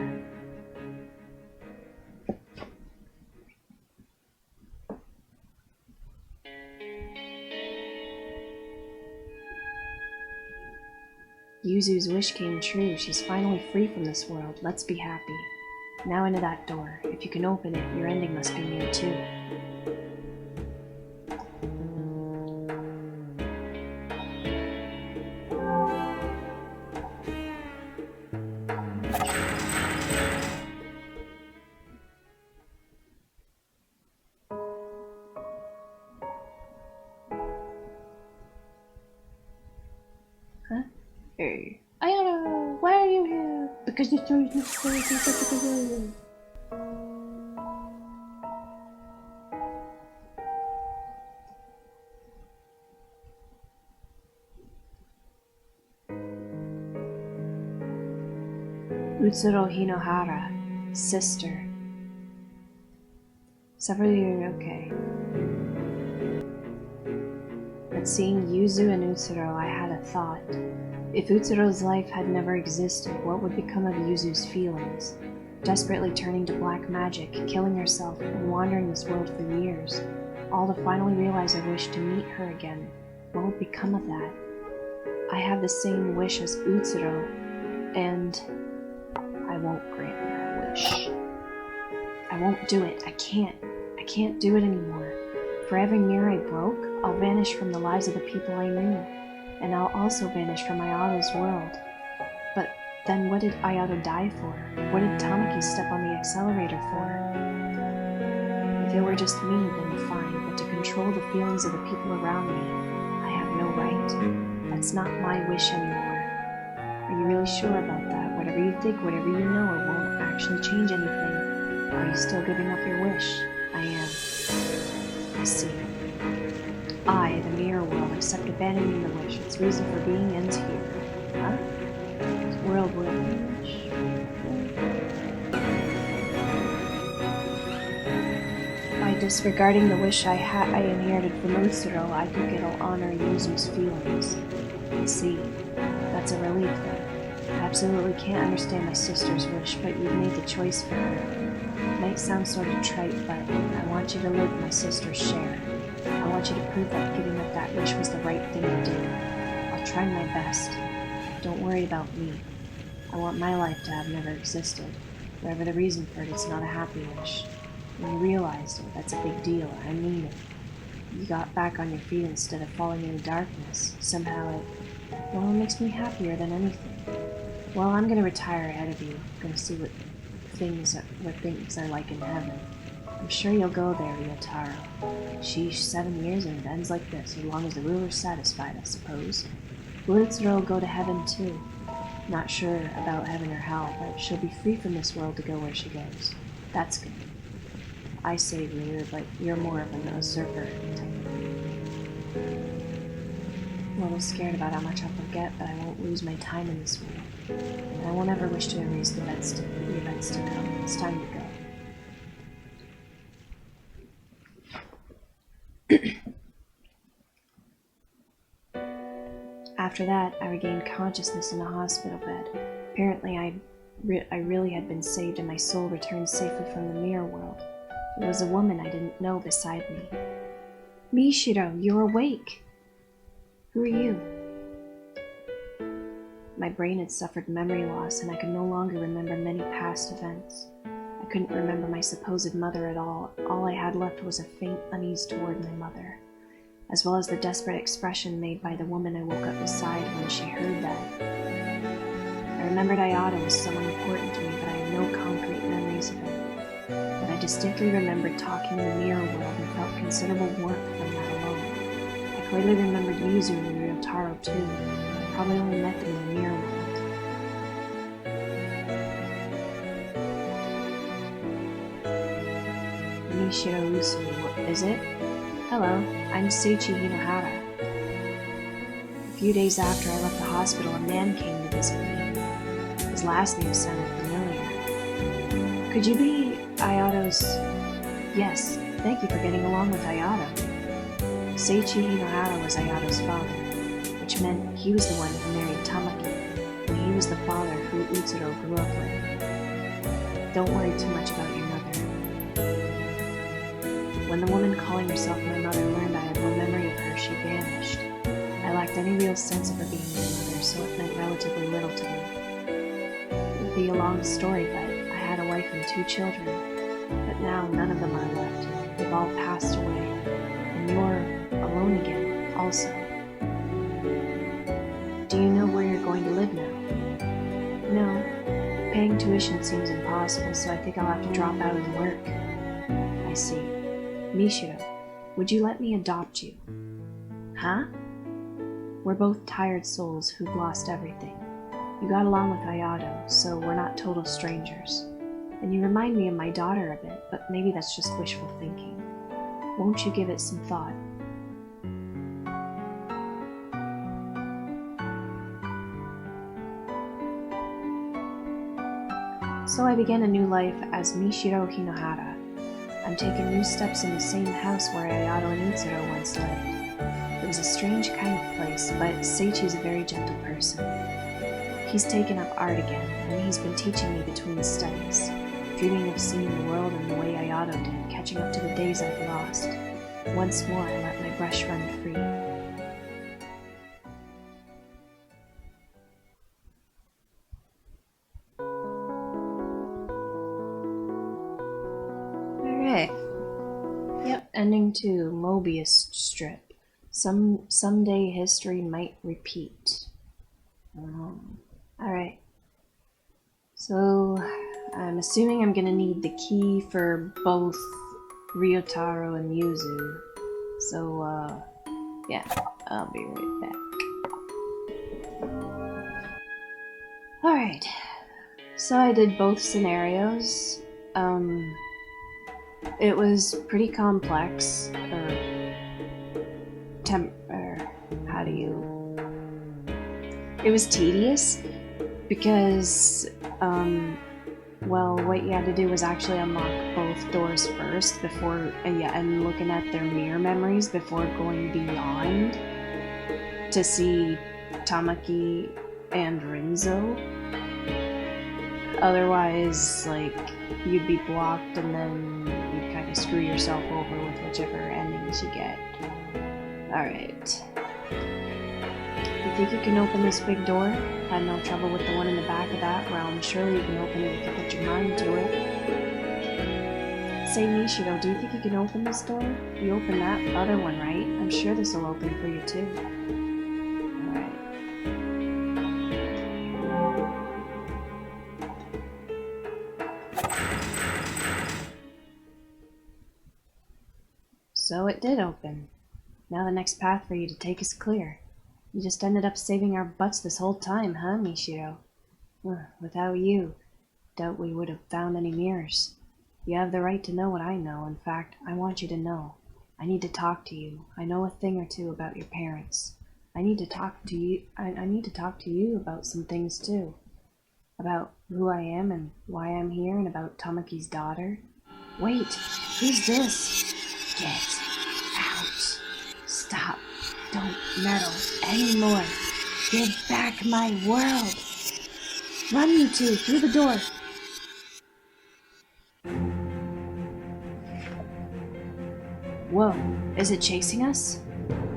Yuzu's wish came true. She's finally free from this world. Let's be happy. Now into that door. If you can open it, your ending must be near too. Huh? Hey. Ayano, why are you here? because it's always Utsuro Hinohara, sister. Several years, okay. But seeing Yuzu and Utsuro, I had a thought. If Utsuro's life had never existed, what would become of Yuzu's feelings? Desperately turning to black magic, killing herself, and wandering this world for years, all to finally realize I wished to meet her again. What would become of that? I have the same wish as Utsuro, and I won't grant that wish. I won't do it. I can't do it anymore. For every mirror I broke, I'll vanish from the lives of the people I knew, and I'll also vanish from Ayato's world. But then what did Ayato die for? What did Tamaki step on the accelerator for? If it were just me, then fine, but to control the feelings of the people around me, I have no right. That's not my wish anymore. Are you really sure about that? Whatever you think, whatever you know, it won't actually change anything. Are you still giving up your wish? I am. I see. I, the mirror world, accept abandoning the wish. Its reason for being ends here. Huh? World will wish. By disregarding the wish I inherited from Utsuro, I think it'll honor Yuzu's feelings. I see. That's a relief then. I absolutely can't understand my sister's wish, but you've made the choice for her. It might sound sort of trite, but I want you to live my sister's share. I want you to prove that giving up that wish was the right thing to do. I'll try my best. Don't worry about me. I want my life to have never existed. Whatever the reason for it, it's not a happy wish. When you realized it, that's a big deal. I mean it. You got back on your feet instead of falling into darkness. Somehow it makes me happier than anything. Well, I'm gonna retire ahead of you. Gonna see what things are like in heaven. I'm sure you'll go there, Ryotaro. Sheesh, 7 years and it ends like this, as long as the ruler's satisfied, I suppose. Will Utsuro go to heaven too? Not sure about heaven or hell, but she'll be free from this world to go where she goes. That's good. I say ruler, but you're more of an usurper type. I'm a little scared about how much I'll forget, but I won't lose my time in this world. And I won't ever wish to erase the events to come. It's time to go. After that, I regained consciousness in a hospital bed. Apparently, I really had been saved and my soul returned safely from the mirror world. There was a woman I didn't know beside me. Mishiro, you're awake! Who are you? My brain had suffered memory loss and I could no longer remember many past events. I couldn't remember my supposed mother at all. All I had left was a faint unease toward my mother, as well as the desperate expression made by the woman I woke up beside when she heard that. I remembered Ayato as someone important to me, but I had no concrete memories of him. But I distinctly remembered talking in the mirror world and felt considerable warmth from that alone. I clearly remembered Yuzu and Ryotaro too. I probably only met them in the mirror world. Mishiro Usu, is it? Hello, I'm Seichi Hinohara. A few days after I left the hospital, a man came to visit me. His last name sounded familiar. Could you be Ayato's... Yes, thank you for getting along with Ayato. Seichi Hinohara was Ayato's father, which meant he was the one who married Tamaki, and he was the father who Utsuro grew up with. Don't worry too much about your mother. When the woman calling herself my mother learned I had no memory of her, she vanished. I lacked any real sense of her being my mother, so it meant relatively little to me. It would be a long story, but I had a wife and 2 children. But now none of them are left. They've all passed away. And you're alone again, also. Do you know where you're going to live now? No. Paying tuition seems impossible, so I think I'll have to drop out and work. I see. Mishiro, would you let me adopt you? Huh? We're both tired souls who've lost everything. You got along with Ayato, so we're not total strangers. And you remind me of my daughter a bit, but maybe that's just wishful thinking. Won't you give it some thought? So I began a new life as Mishiro Hinohara. I'm taking new steps in the same house where Ayato and Utsuro once lived. It was a strange kind of place, but Seichi's a very gentle person. He's taken up art again, and he's been teaching me between studies, dreaming of seeing the world in the way Ayato did, catching up to the days I've lost. Once more, I let my brush run free. Alright. Yep, ending 2, Mobius strip. Someday history might repeat. Alright. So, I'm assuming I'm gonna need the key for both Ryotaro and Yuzu. So, yeah, I'll be right back. Alright. So I did both scenarios. It was pretty complex. It was tedious because, well, what you had to do was actually unlock both doors first before, and looking at their mirror memories before going beyond to see Tamaki and Rinzo. Otherwise, like, you'd be blocked and then you'd kind of screw yourself over with whichever endings you get. Alright. You think you can open this big door? Had no trouble with the one in the back of that realm. Surely you can open it if you put your mind to it. Say, Nishiro, do you think you can open this door? You open that other one, right? I'm sure this will open for you too. Alright. So it did open. Now the next path for you to take is clear. You just ended up saving our butts this whole time, huh, Mishiro? Without you, doubt we would have found any mirrors. You have the right to know what I know. In fact, I want you to know. I need to talk to you. I know a thing or two about your parents. I need to talk to you. I need to talk to you about some things too. About who I am and why I'm here, and about Tamaki's daughter. Wait, who's this? Get out. Stop. Don't meddle anymore. Give back my world. Run, you two, through the door. Whoa, is it chasing us?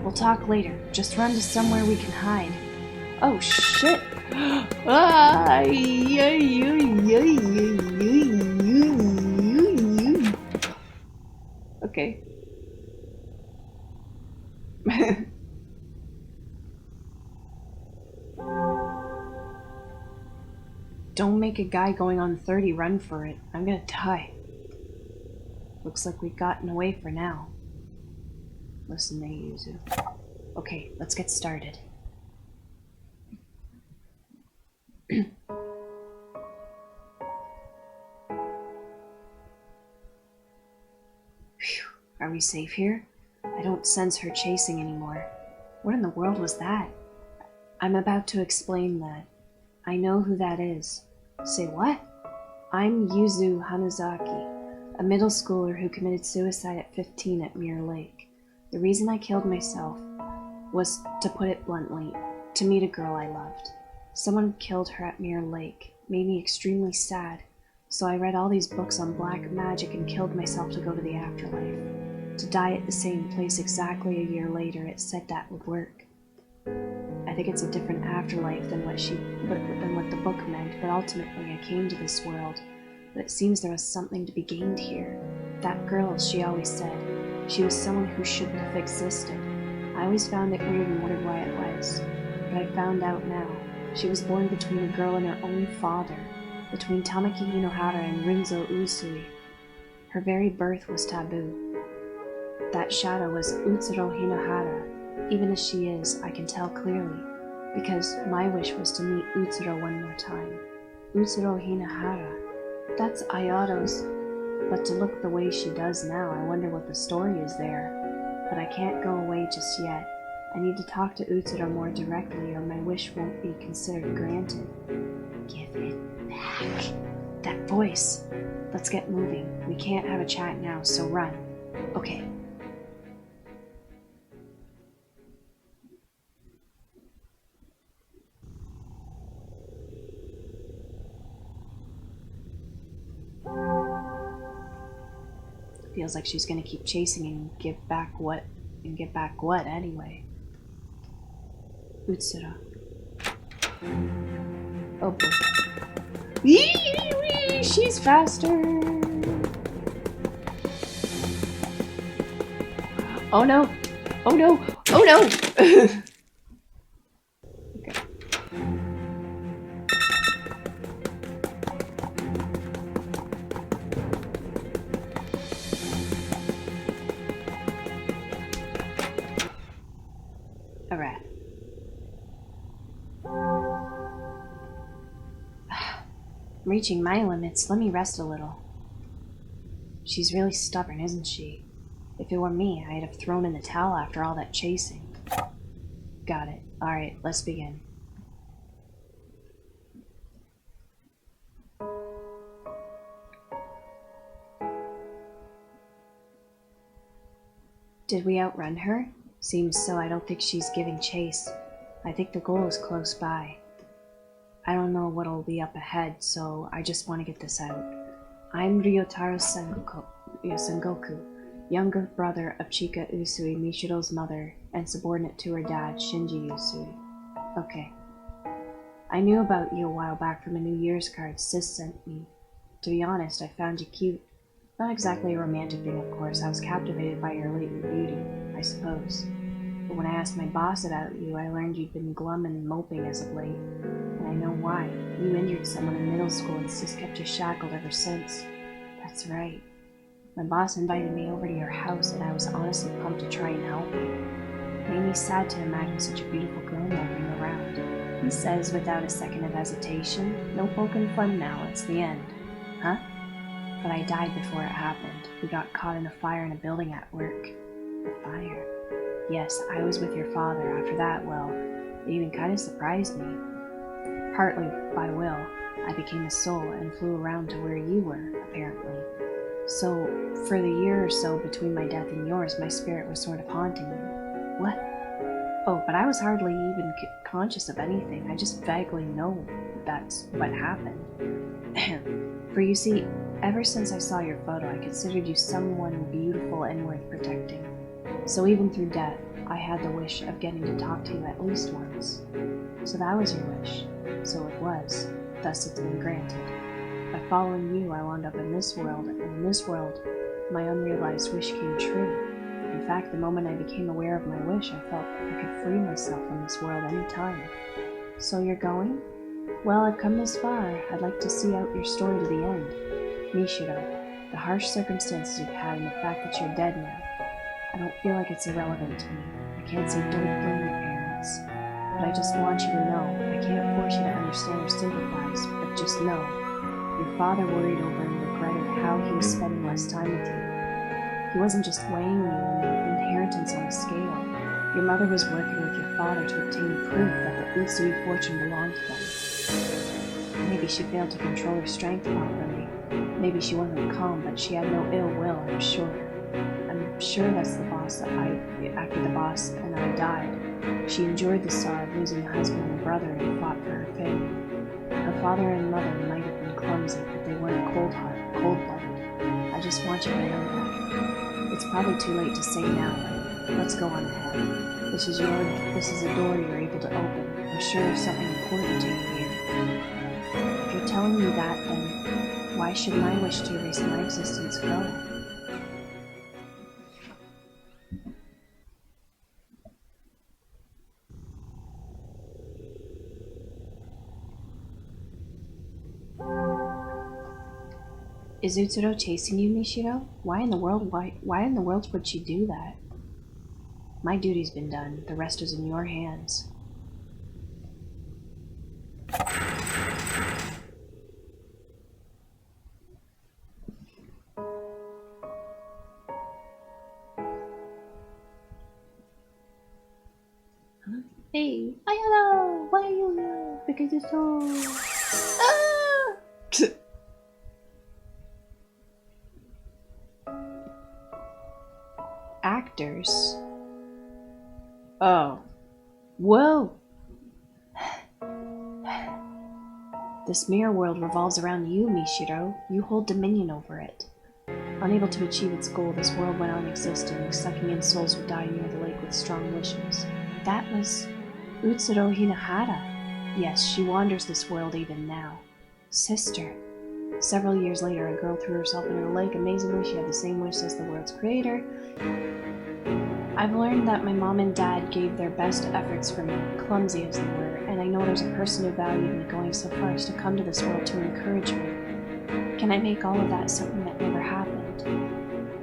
We'll talk later. Just run to somewhere we can hide. Oh, shit. Okay. Don't make a guy going on 30 run for it. I'm gonna die. Looks like we've gotten away for now. Listen to Yuzu. Okay, let's get started. Phew, are we safe here? I don't sense her chasing anymore. What in the world was that? I'm about to explain that. I know who that is. Say what? I'm Yuzu Hanazaki, a middle schooler who committed suicide at 15 at Mirror Lake. The reason I killed myself was, to put it bluntly, to meet a girl I loved. Someone killed her at Mirror Lake, made me extremely sad, so I read all these books on black magic and killed myself to go to the afterlife. To die at the same place exactly a year later, it said that would work. I think it's a different afterlife than what the book meant, but ultimately I came to this world. But it seems there was something to be gained here. That girl, she always said, she was someone who shouldn't have existed. I always found it weird and wondered why it was. But I found out now. She was born between a girl and her own father, between Tamaki Hinohara and Rinzo Usui. Her very birth was taboo. That shadow was Utsuro Hinohara. Even as she is, I can tell clearly. Because my wish was to meet Utsuro one more time. Utsuro Hinahara. That's Ayato's. But to look the way she does now, I wonder what the story is there. But I can't go away just yet. I need to talk to Utsuro more directly or my wish won't be considered granted. Give it back. That voice. Let's get moving. We can't have a chat now, so run. Okay. Feels like she's gonna keep chasing and get back what anyway. Utsuro. Oh boy. Wee! She's faster! Oh no! Oh no! Oh no! Okay. Alright. I'm reaching my limits. Let me rest a little. She's really stubborn, isn't she? If it were me, I'd have thrown in the towel after all that chasing. Got it. Alright, let's begin. Did we outrun her? Seems so. I don't think she's giving chase. I think the goal is close by. I don't know what'll be up ahead, so I just want to get this out. I'm Ryotaro Sengoku, younger brother of Chika Usui, Mishiro's mother, and subordinate to her dad, Shinji Usui. Okay. I knew about you a while back from a New Year's card Sis sent me. To be honest, I found you cute. Not exactly a romantic thing, of course. I was captivated by your latent beauty, I suppose. But when I asked my boss about you, I learned you'd been glum and moping as of late. And I know why. You injured someone in middle school and Sis kept you shackled ever since. That's right. My boss invited me over to your house and I was honestly pumped to try and help you. It made me sad to imagine such a beautiful girl moving around. He says without a second of hesitation, no poking fun now, it's the end. Huh? But I died before it happened. We got caught in a fire in a building at work. A fire? Yes, I was with your father. After that, well, it even kind of surprised me. Partly by will, I became a soul and flew around to where you were, apparently. So, for the year or so between my death and yours, my spirit was sort of haunting you. What? Oh, but I was hardly even conscious of anything. I just vaguely know that's what happened. For you see, ever since I saw your photo, I considered you someone beautiful and worth protecting. So even through death, I had the wish of getting to talk to you at least once. So that was your wish. So it was. Thus it's been granted. By following you, I wound up in this world, and in this world, my unrealized wish came true. In fact, the moment I became aware of my wish, I felt I could free myself from this world any time. So you're going? Well, I've come this far. I'd like to see out your story to the end. Mishiro, the harsh circumstances you've had and the fact that you're dead now, I don't feel like it's irrelevant to me. I can't say don't blame your parents. But I just want you to know, I can't force you to understand or sympathize, but just know, your father worried over and regretted how he was spending less time with you. He wasn't just weighing you and the inheritance on a scale. Your mother was working with your father to obtain proof that the Usui fortune belonged to them. Maybe she failed to control her strength properly. Maybe she wasn't calm, but she had no ill will, I'm sure. I'm sure that's the boss after the boss and I died. She enjoyed the sorrow of losing a husband and a brother and fought for her fame. Her father and mother might have been clumsy, but they weren't cold-blooded. I just want you to know that. It's probably too late to say now, but let's go on ahead. This is a door you're able to open. I'm sure there's something important to you here. If you're telling me that, then why should my wish to erase my existence go? Is Utsuro chasing you, Mishiro? Why in the world would she do that? My duty's been done. The rest is in your hands. Hey, Ayala! Why are you here? Because you're so... Ah! Actors? Oh. Whoa! This mirror world revolves around you, Mishiro. You hold dominion over it. Unable to achieve its goal, this world went on existing, sucking in souls who died near the lake with strong wishes. That was... Utsuro Hinahara. Yes, she wanders this world even now. Sister. Several years later, a girl threw herself into the lake. Amazingly, she had the same wish as the world's creator. I've learned that my mom and dad gave their best efforts for me, clumsy as they were, and I know there's a person who valued me going so far as to come to this world to encourage me. Can I make all of that something that never happened?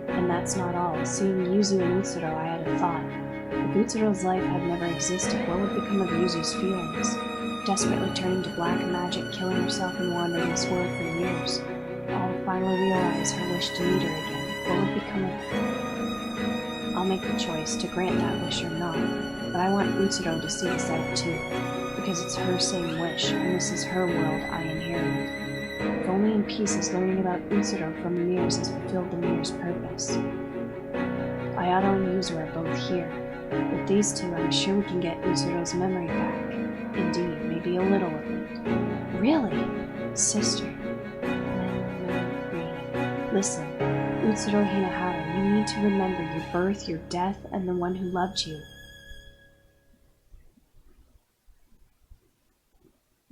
And that's not all. Seeing Yuzu and Utsuro, I had a thought. If Utsuro's life had never existed, what would become of Yuzu's feelings? Desperately turning to black magic, killing herself and wandering this world for years, all to finally realize her wish to meet her again. What would become of her? I'll make the choice to grant that wish or not, but I want Utsuro to see this out too, because it's her same wish, and this is her world I inherited. If only in pieces, learning about Utsuro from the mirrors has fulfilled the mirror's purpose. Adaru and Yuzu are both here. With these two, I'm sure we can get Utsuro's memory back. Indeed, maybe a little of it. Really? Sister. Listen, Utsuro Hinahara, you need to remember your birth, your death, and the one who loved you.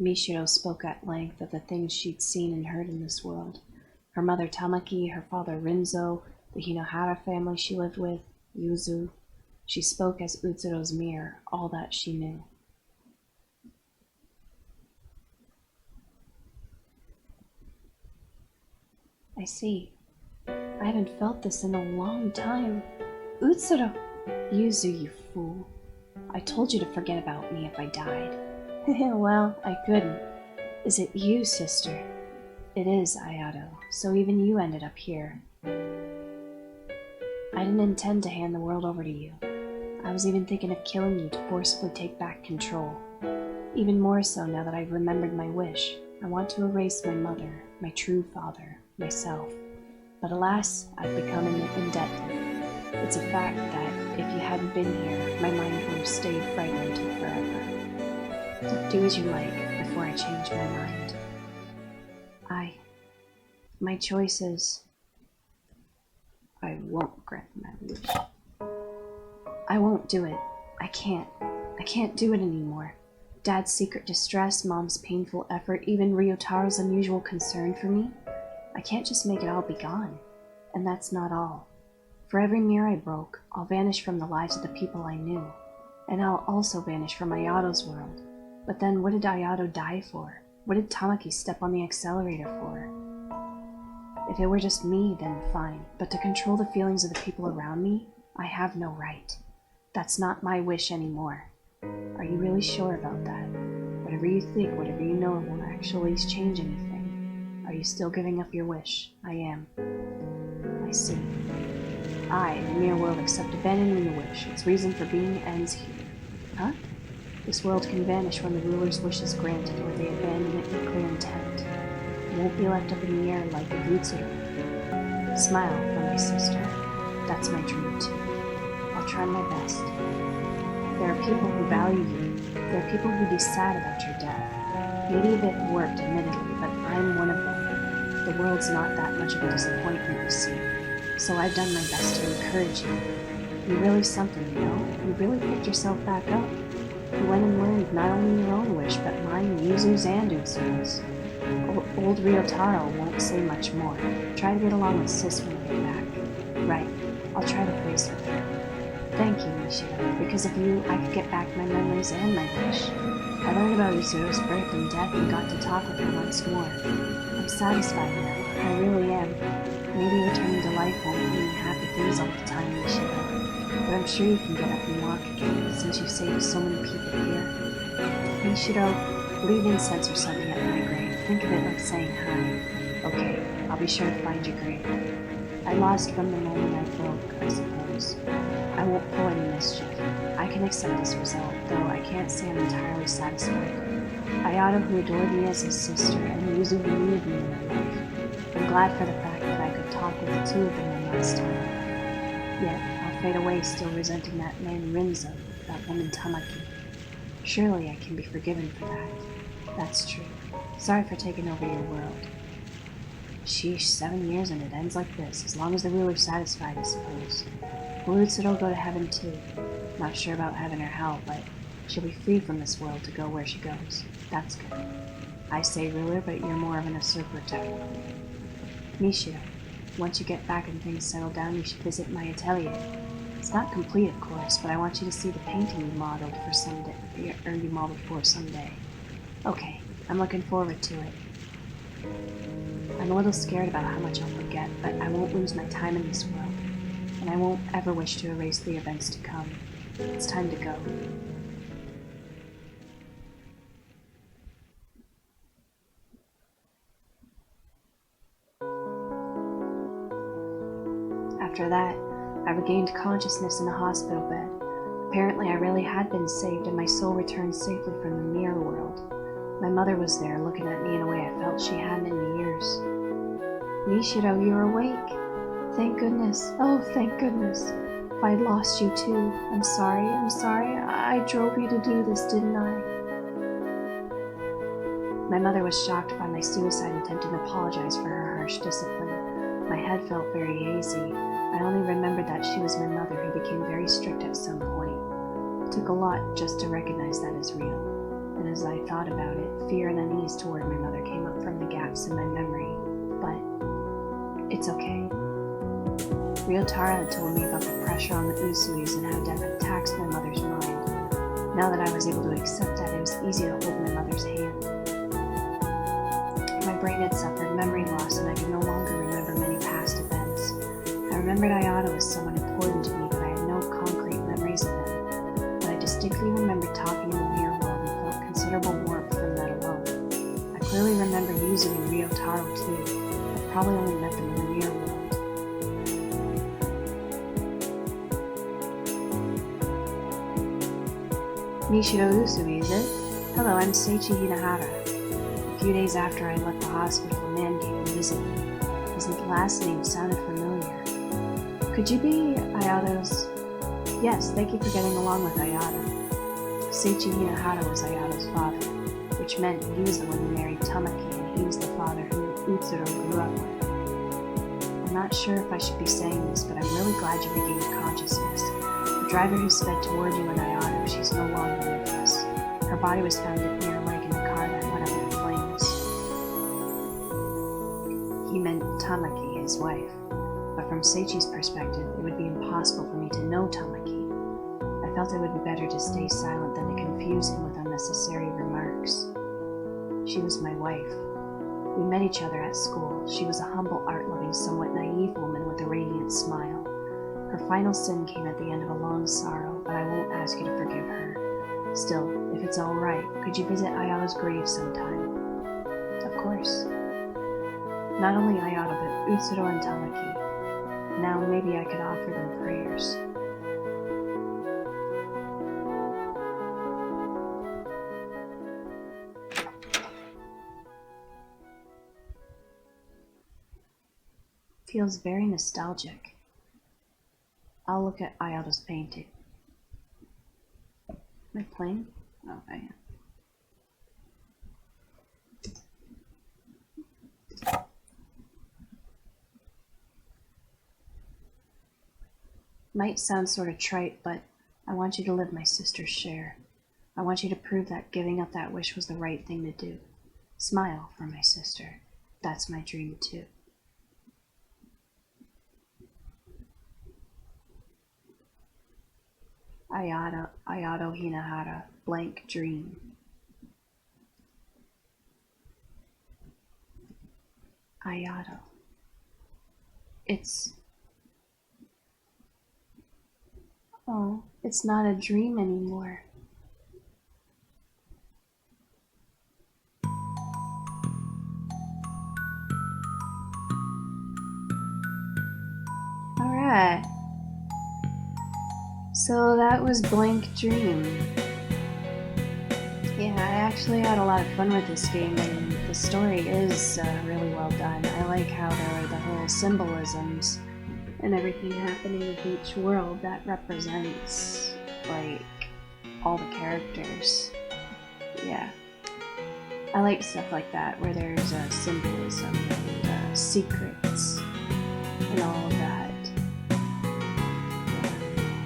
Mishiro spoke at length of the things she'd seen and heard in this world. Her mother Tamaki, her father Rinzo, the Hinahara family she lived with, Yuzu. She spoke as Utsuro's mirror, all that she knew. I see. I haven't felt this in a long time. Utsuro! Yuzu, you fool. I told you to forget about me if I died. Well, I couldn't. Is it you, sister? It is, Ayato. So even you ended up here. I didn't intend to hand the world over to you. I was even thinking of killing you to forcibly take back control. Even more so now that I've remembered my wish. I want to erase my mother, my true father, myself. But alas, I've become indebted. It's a fact that if you hadn't been here, my mind would have stayed fragmented forever. Do as you like before I change my mind. My choice is... I won't grant my wish. I won't do it. I can't do it anymore. Dad's secret distress, Mom's painful effort, even Ryotaro's unusual concern for me. I can't just make it all be gone. And that's not all. For every mirror I broke, I'll vanish from the lives of the people I knew. And I'll also vanish from Ayato's world. But then what did Ayato die for? What did Tamaki step on the accelerator for? If it were just me, then fine. But to control the feelings of the people around me, I have no right. That's not my wish anymore. Are you really sure about that? Whatever you think, whatever you know won't actually change anything. Are you still giving up your wish? I am. I see. I, the mere world, accept abandoning the wish. Its reason for being ends here. Huh? This world can vanish when the ruler's wish is granted, or they abandon it with clear intent. It won't be left up in the air like a Utsuro. Smile for my sister. That's my dream too. I'll try my best. There are people who value you. There are people who'd be sad about your death. Maybe a bit warped, admittedly, but I'm one of them. The world's not that much of a disappointment, you see. So I've done my best to encourage you. You're really something, you know? You really picked yourself back up. You went and learned not only your own wish, but mine, Yuzu's, and Utsuro's. Old Ryotaro won't say much more. Try to get along with Sis when I get back. Right. I'll try to face with her. Thank you, Mishiro. Because of you, I could get back my memories and my wish. I learned about Utsuro's birth and death and got to talk with her once more. I'm satisfied now. I really am. Maybe returning to life won't mean happy things all the time, Mishiro. But I'm sure you can get up and walk again, since you've saved so many people here. Mishiro, Leave incense or something at my grave. Think of it like saying hi. Okay, I'll be sure to find your grave. I lost from the moment I broke, I suppose. I won't pull any mischief. I can accept this result, though I can't say I'm entirely satisfied. Ayato, who adored me as his sister, and Yuzu, who needed me in my life. I'm glad for the fact that I could talk with the two of them one last time. Yet, I'll fade away still resenting that man Rinzo, that woman Tamaki. Surely I can be forgiven for that. That's true. Sorry for taking over your world. Sheesh, 7 years and it ends like this, as long as the ruler's satisfied, I suppose. Will Utsuro go to heaven too? Not sure about heaven or hell, but she'll be free from this world to go where she goes. That's good. I say ruler, but you're more of an usurper technically. Nishiro, once you get back and things settle down, you should visit my atelier. It's not complete, of course, but I want you to see the painting you modeled for someday. Okay, I'm looking forward to it. I'm a little scared about how much I'll forget, but I won't lose my time in this world, and I won't ever wish to erase the events to come. It's time to go. After that, I regained consciousness in a hospital bed. Apparently I really had been saved, and my soul returned safely from the mirror world. My mother was there, looking at me in a way I felt she hadn't in years. Nishiro, you're awake. Thank goodness. Oh, thank goodness. If I'd lost you too. I'm sorry. I drove you to do this, didn't I? My mother was shocked by my suicide attempt and apologized for her harsh discipline. My head felt very hazy. I only remembered that she was my mother, who became very strict at some point. It took a lot just to recognize that as real. And as I thought about it, fear and unease toward my mother came up from the gaps in my memory. But it's okay. Ryotaro had told me about the pressure on the Usuis and how death had taxed my mother's mind. Now that I was able to accept that, it was easy to hold my mother's hand. My brain had suffered memory loss, and I could no longer remember many past events. I remembered Ayato as someone important to me, but I had no concrete memories of them. But I distinctly remembered talking in the mirror world and felt considerable warmth from that alone. I clearly remember Yuzu and Ryotaro too. I probably only met them in the mirror world. Nishiro Usui, is it? Hello, I'm Seichi Hinahara. A few days after I left the hospital, a man came to visit me. His last name sounded familiar. Could you be Ayato's? Yes, thank you for getting along with Ayato. Seichi Hinahara was Ayato's father, which meant he was the one who married Tamaki, and he was the father who Utsuro grew up with. I'm not sure if I should be saying this, but I'm really glad you regained consciousness. The driver who sped toward you and Ayato, she's no longer with us. Her body was found near a lake in the car that went up in flames. He meant Tamaki, his wife, but from Seichi's perspective, it would be impossible for me to know Tamaki. I felt it would be better to stay silent than to confuse him with unnecessary remarks. She was my wife. We met each other at school. She was a humble, art-loving, somewhat naive woman with a radiant smile. Her final sin came at the end of a long sorrow, but I won't ask you to forgive her. Still, if it's all right, could you visit Ayato's grave sometime? Of course. Not only Ayato, but Utsuro and Tamaki. Now maybe I could offer them prayers. Feels very nostalgic. I'll look at Ayato's painting. Am I playing? Oh, I am. Might sound sort of trite, but I want you to live my sister's share. I want you to prove that giving up that wish was the right thing to do. Smile for my sister. That's my dream too. Ayato Hinahara, blank dream. Ayato. It's not a dream anymore. Alright. So that was Blank Dream. Yeah, I actually had a lot of fun with this game, and the story is really well done. I like how there are the whole symbolisms and everything happening with each world that represents, like, all the characters. Yeah. I like stuff like that, where there's a symbolism and secrets and all of that. Yeah.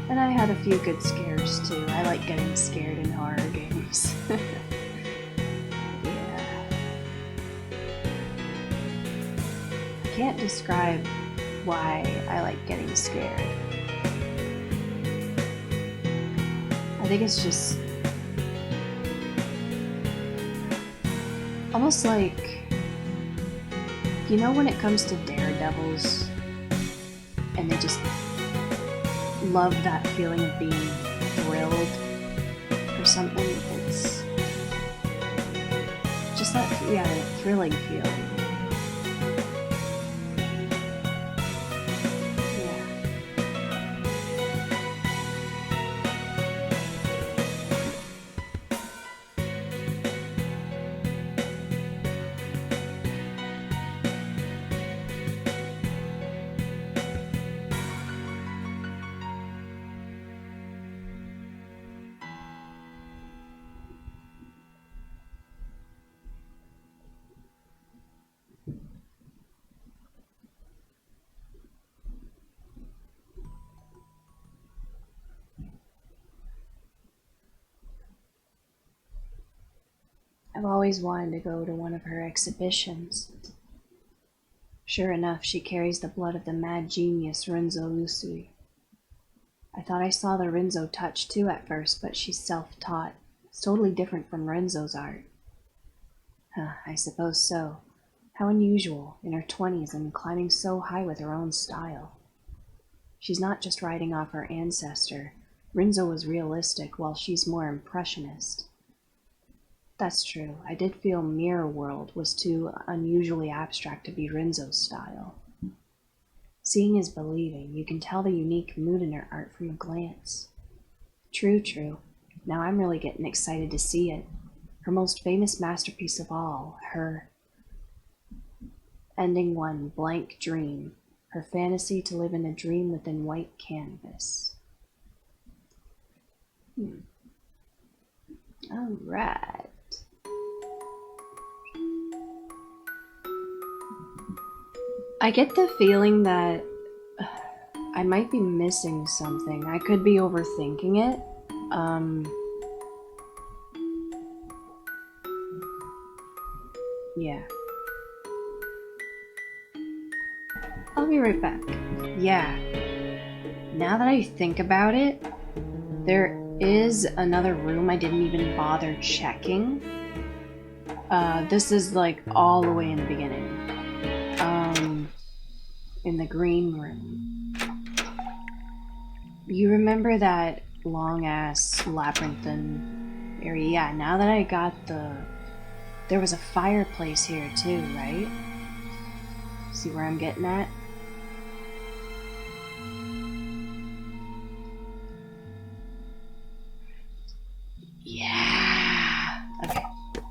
And I had a few good scares too. I like getting scared in horror games. Yeah. I can't describe why I like getting scared. I think it's just almost like, you know, when it comes to daredevils and they just love that feeling of being thrilled or something. It's just that, yeah, that thrilling feeling. I've always wanted to go to one of her exhibitions. Sure enough, she carries the blood of the mad genius Rinzo Usui. I thought I saw the Rinzo touch too at first, but she's self-taught. It's totally different from Renzo's art. Huh, I suppose so. How unusual, in her 20s and climbing so high with her own style. She's not just riding off her ancestor. Rinzo was realistic, while she's more impressionist. That's true. I did feel Mirror World was too unusually abstract to be Rinzo's style. Seeing is believing. You can tell the unique mood in her art from a glance. True, true. Now I'm really getting excited to see it. Her most famous masterpiece of all, her ending one, Blank Dream. Her fantasy to live in a dream within white canvas. All right. I get the feeling that I might be missing something. I could be overthinking it. Yeah. I'll be right back. Yeah. Now that I think about it, there is another room I didn't even bother checking. This is like all the way in the beginning. In the green room. You remember that long-ass labyrinthine area? Yeah, now that I got there was a fireplace here too, right? See where I'm getting at? Yeah! Okay,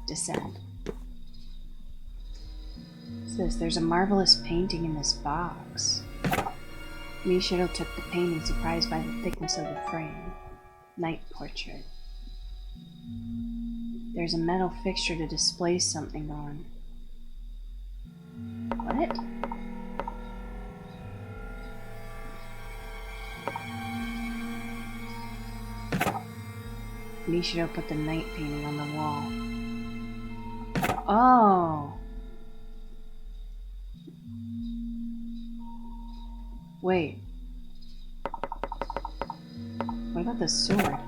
descend. What's this? There's a marvelous painting in this box. Mishiro took the painting, surprised by the thickness of the frame. Night portrait. There's a metal fixture to display something on. What? Mishiro put the night painting on the wall. Oh! Wait. What about the sword?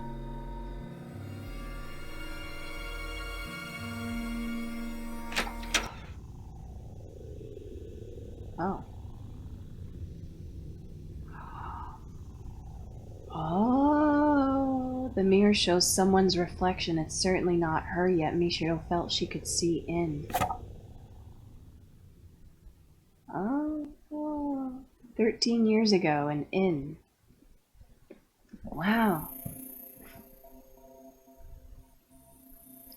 Oh. Oh, the mirror shows someone's reflection. It's certainly not her yet. Mishiro felt she could see in. Oh, 13 15 years ago and in. Wow.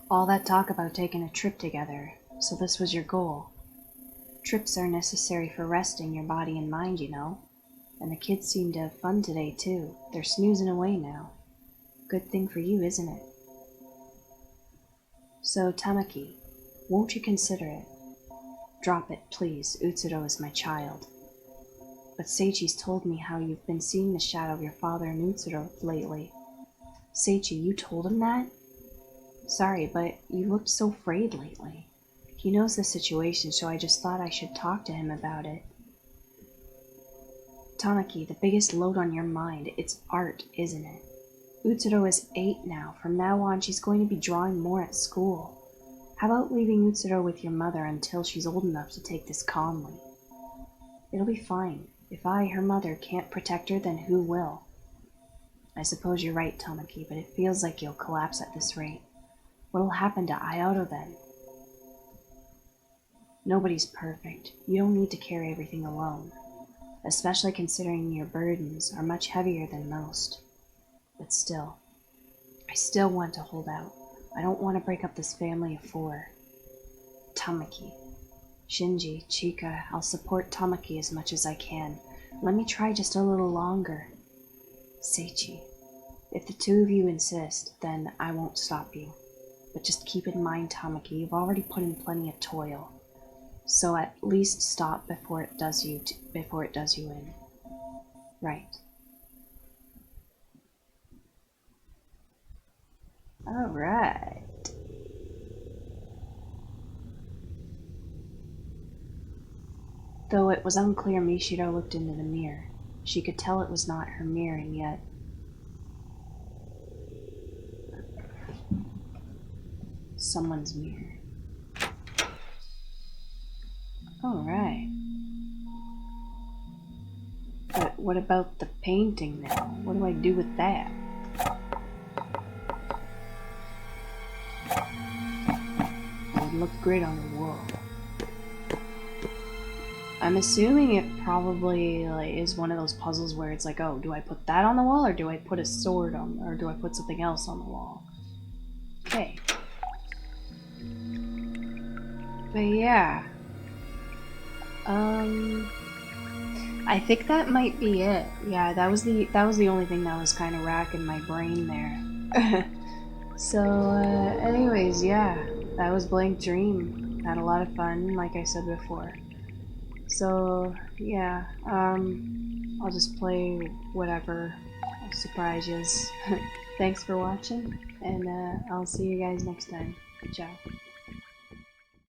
All that talk about taking a trip together, so this was your goal. Trips are necessary for resting your body and mind, you know. And the kids seem to have fun today, too. They're snoozing away now. Good thing for you, isn't it? So, Tamaki, won't you consider it? Drop it, please. Utsuro is my child. But Seichi's told me how you've been seeing the shadow of your father and Utsuro lately. Seichi, you told him that? Sorry, but you looked so frayed lately. He knows the situation, so I just thought I should talk to him about it. Tamaki, the biggest load on your mind, it's art, isn't it? Utsuro is 8 now. From now on, she's going to be drawing more at school. How about leaving Utsuro with your mother until she's old enough to take this calmly? It'll be fine. If I, her mother, can't protect her, then who will? I suppose you're right, Tamaki, but it feels like you'll collapse at this rate. What'll happen to Ayato then? Nobody's perfect. You don't need to carry everything alone, especially considering your burdens are much heavier than most. But still, I still want to hold out. I don't want to break up this family of 4. Tamaki. Shinji, Chika, I'll support Tamaki as much as I can. Let me try just a little longer. Seichi, if the 2 of you insist, then I won't stop you. But just keep in mind, Tamaki, you've already put in plenty of toil. So at least stop before it does you in. Right. Alright. Though it was unclear Mishiro looked into the mirror, she could tell it was not her mirror, and yet... someone's mirror. Alright. But what about the painting now? What do I do with that? It would look great on the wall. I'm assuming it probably is one of those puzzles where it's like, oh, do I put that on the wall, or do I put a sword on, or do I put something else on the wall? Okay. But yeah. I think that might be it. Yeah, that was the only thing that was kind of racking my brain there. So, anyways, yeah, that was Blank Dream. Had a lot of fun, like I said before. So, yeah, I'll just play whatever surprises. Thanks for watching, and I'll see you guys next time. Ciao.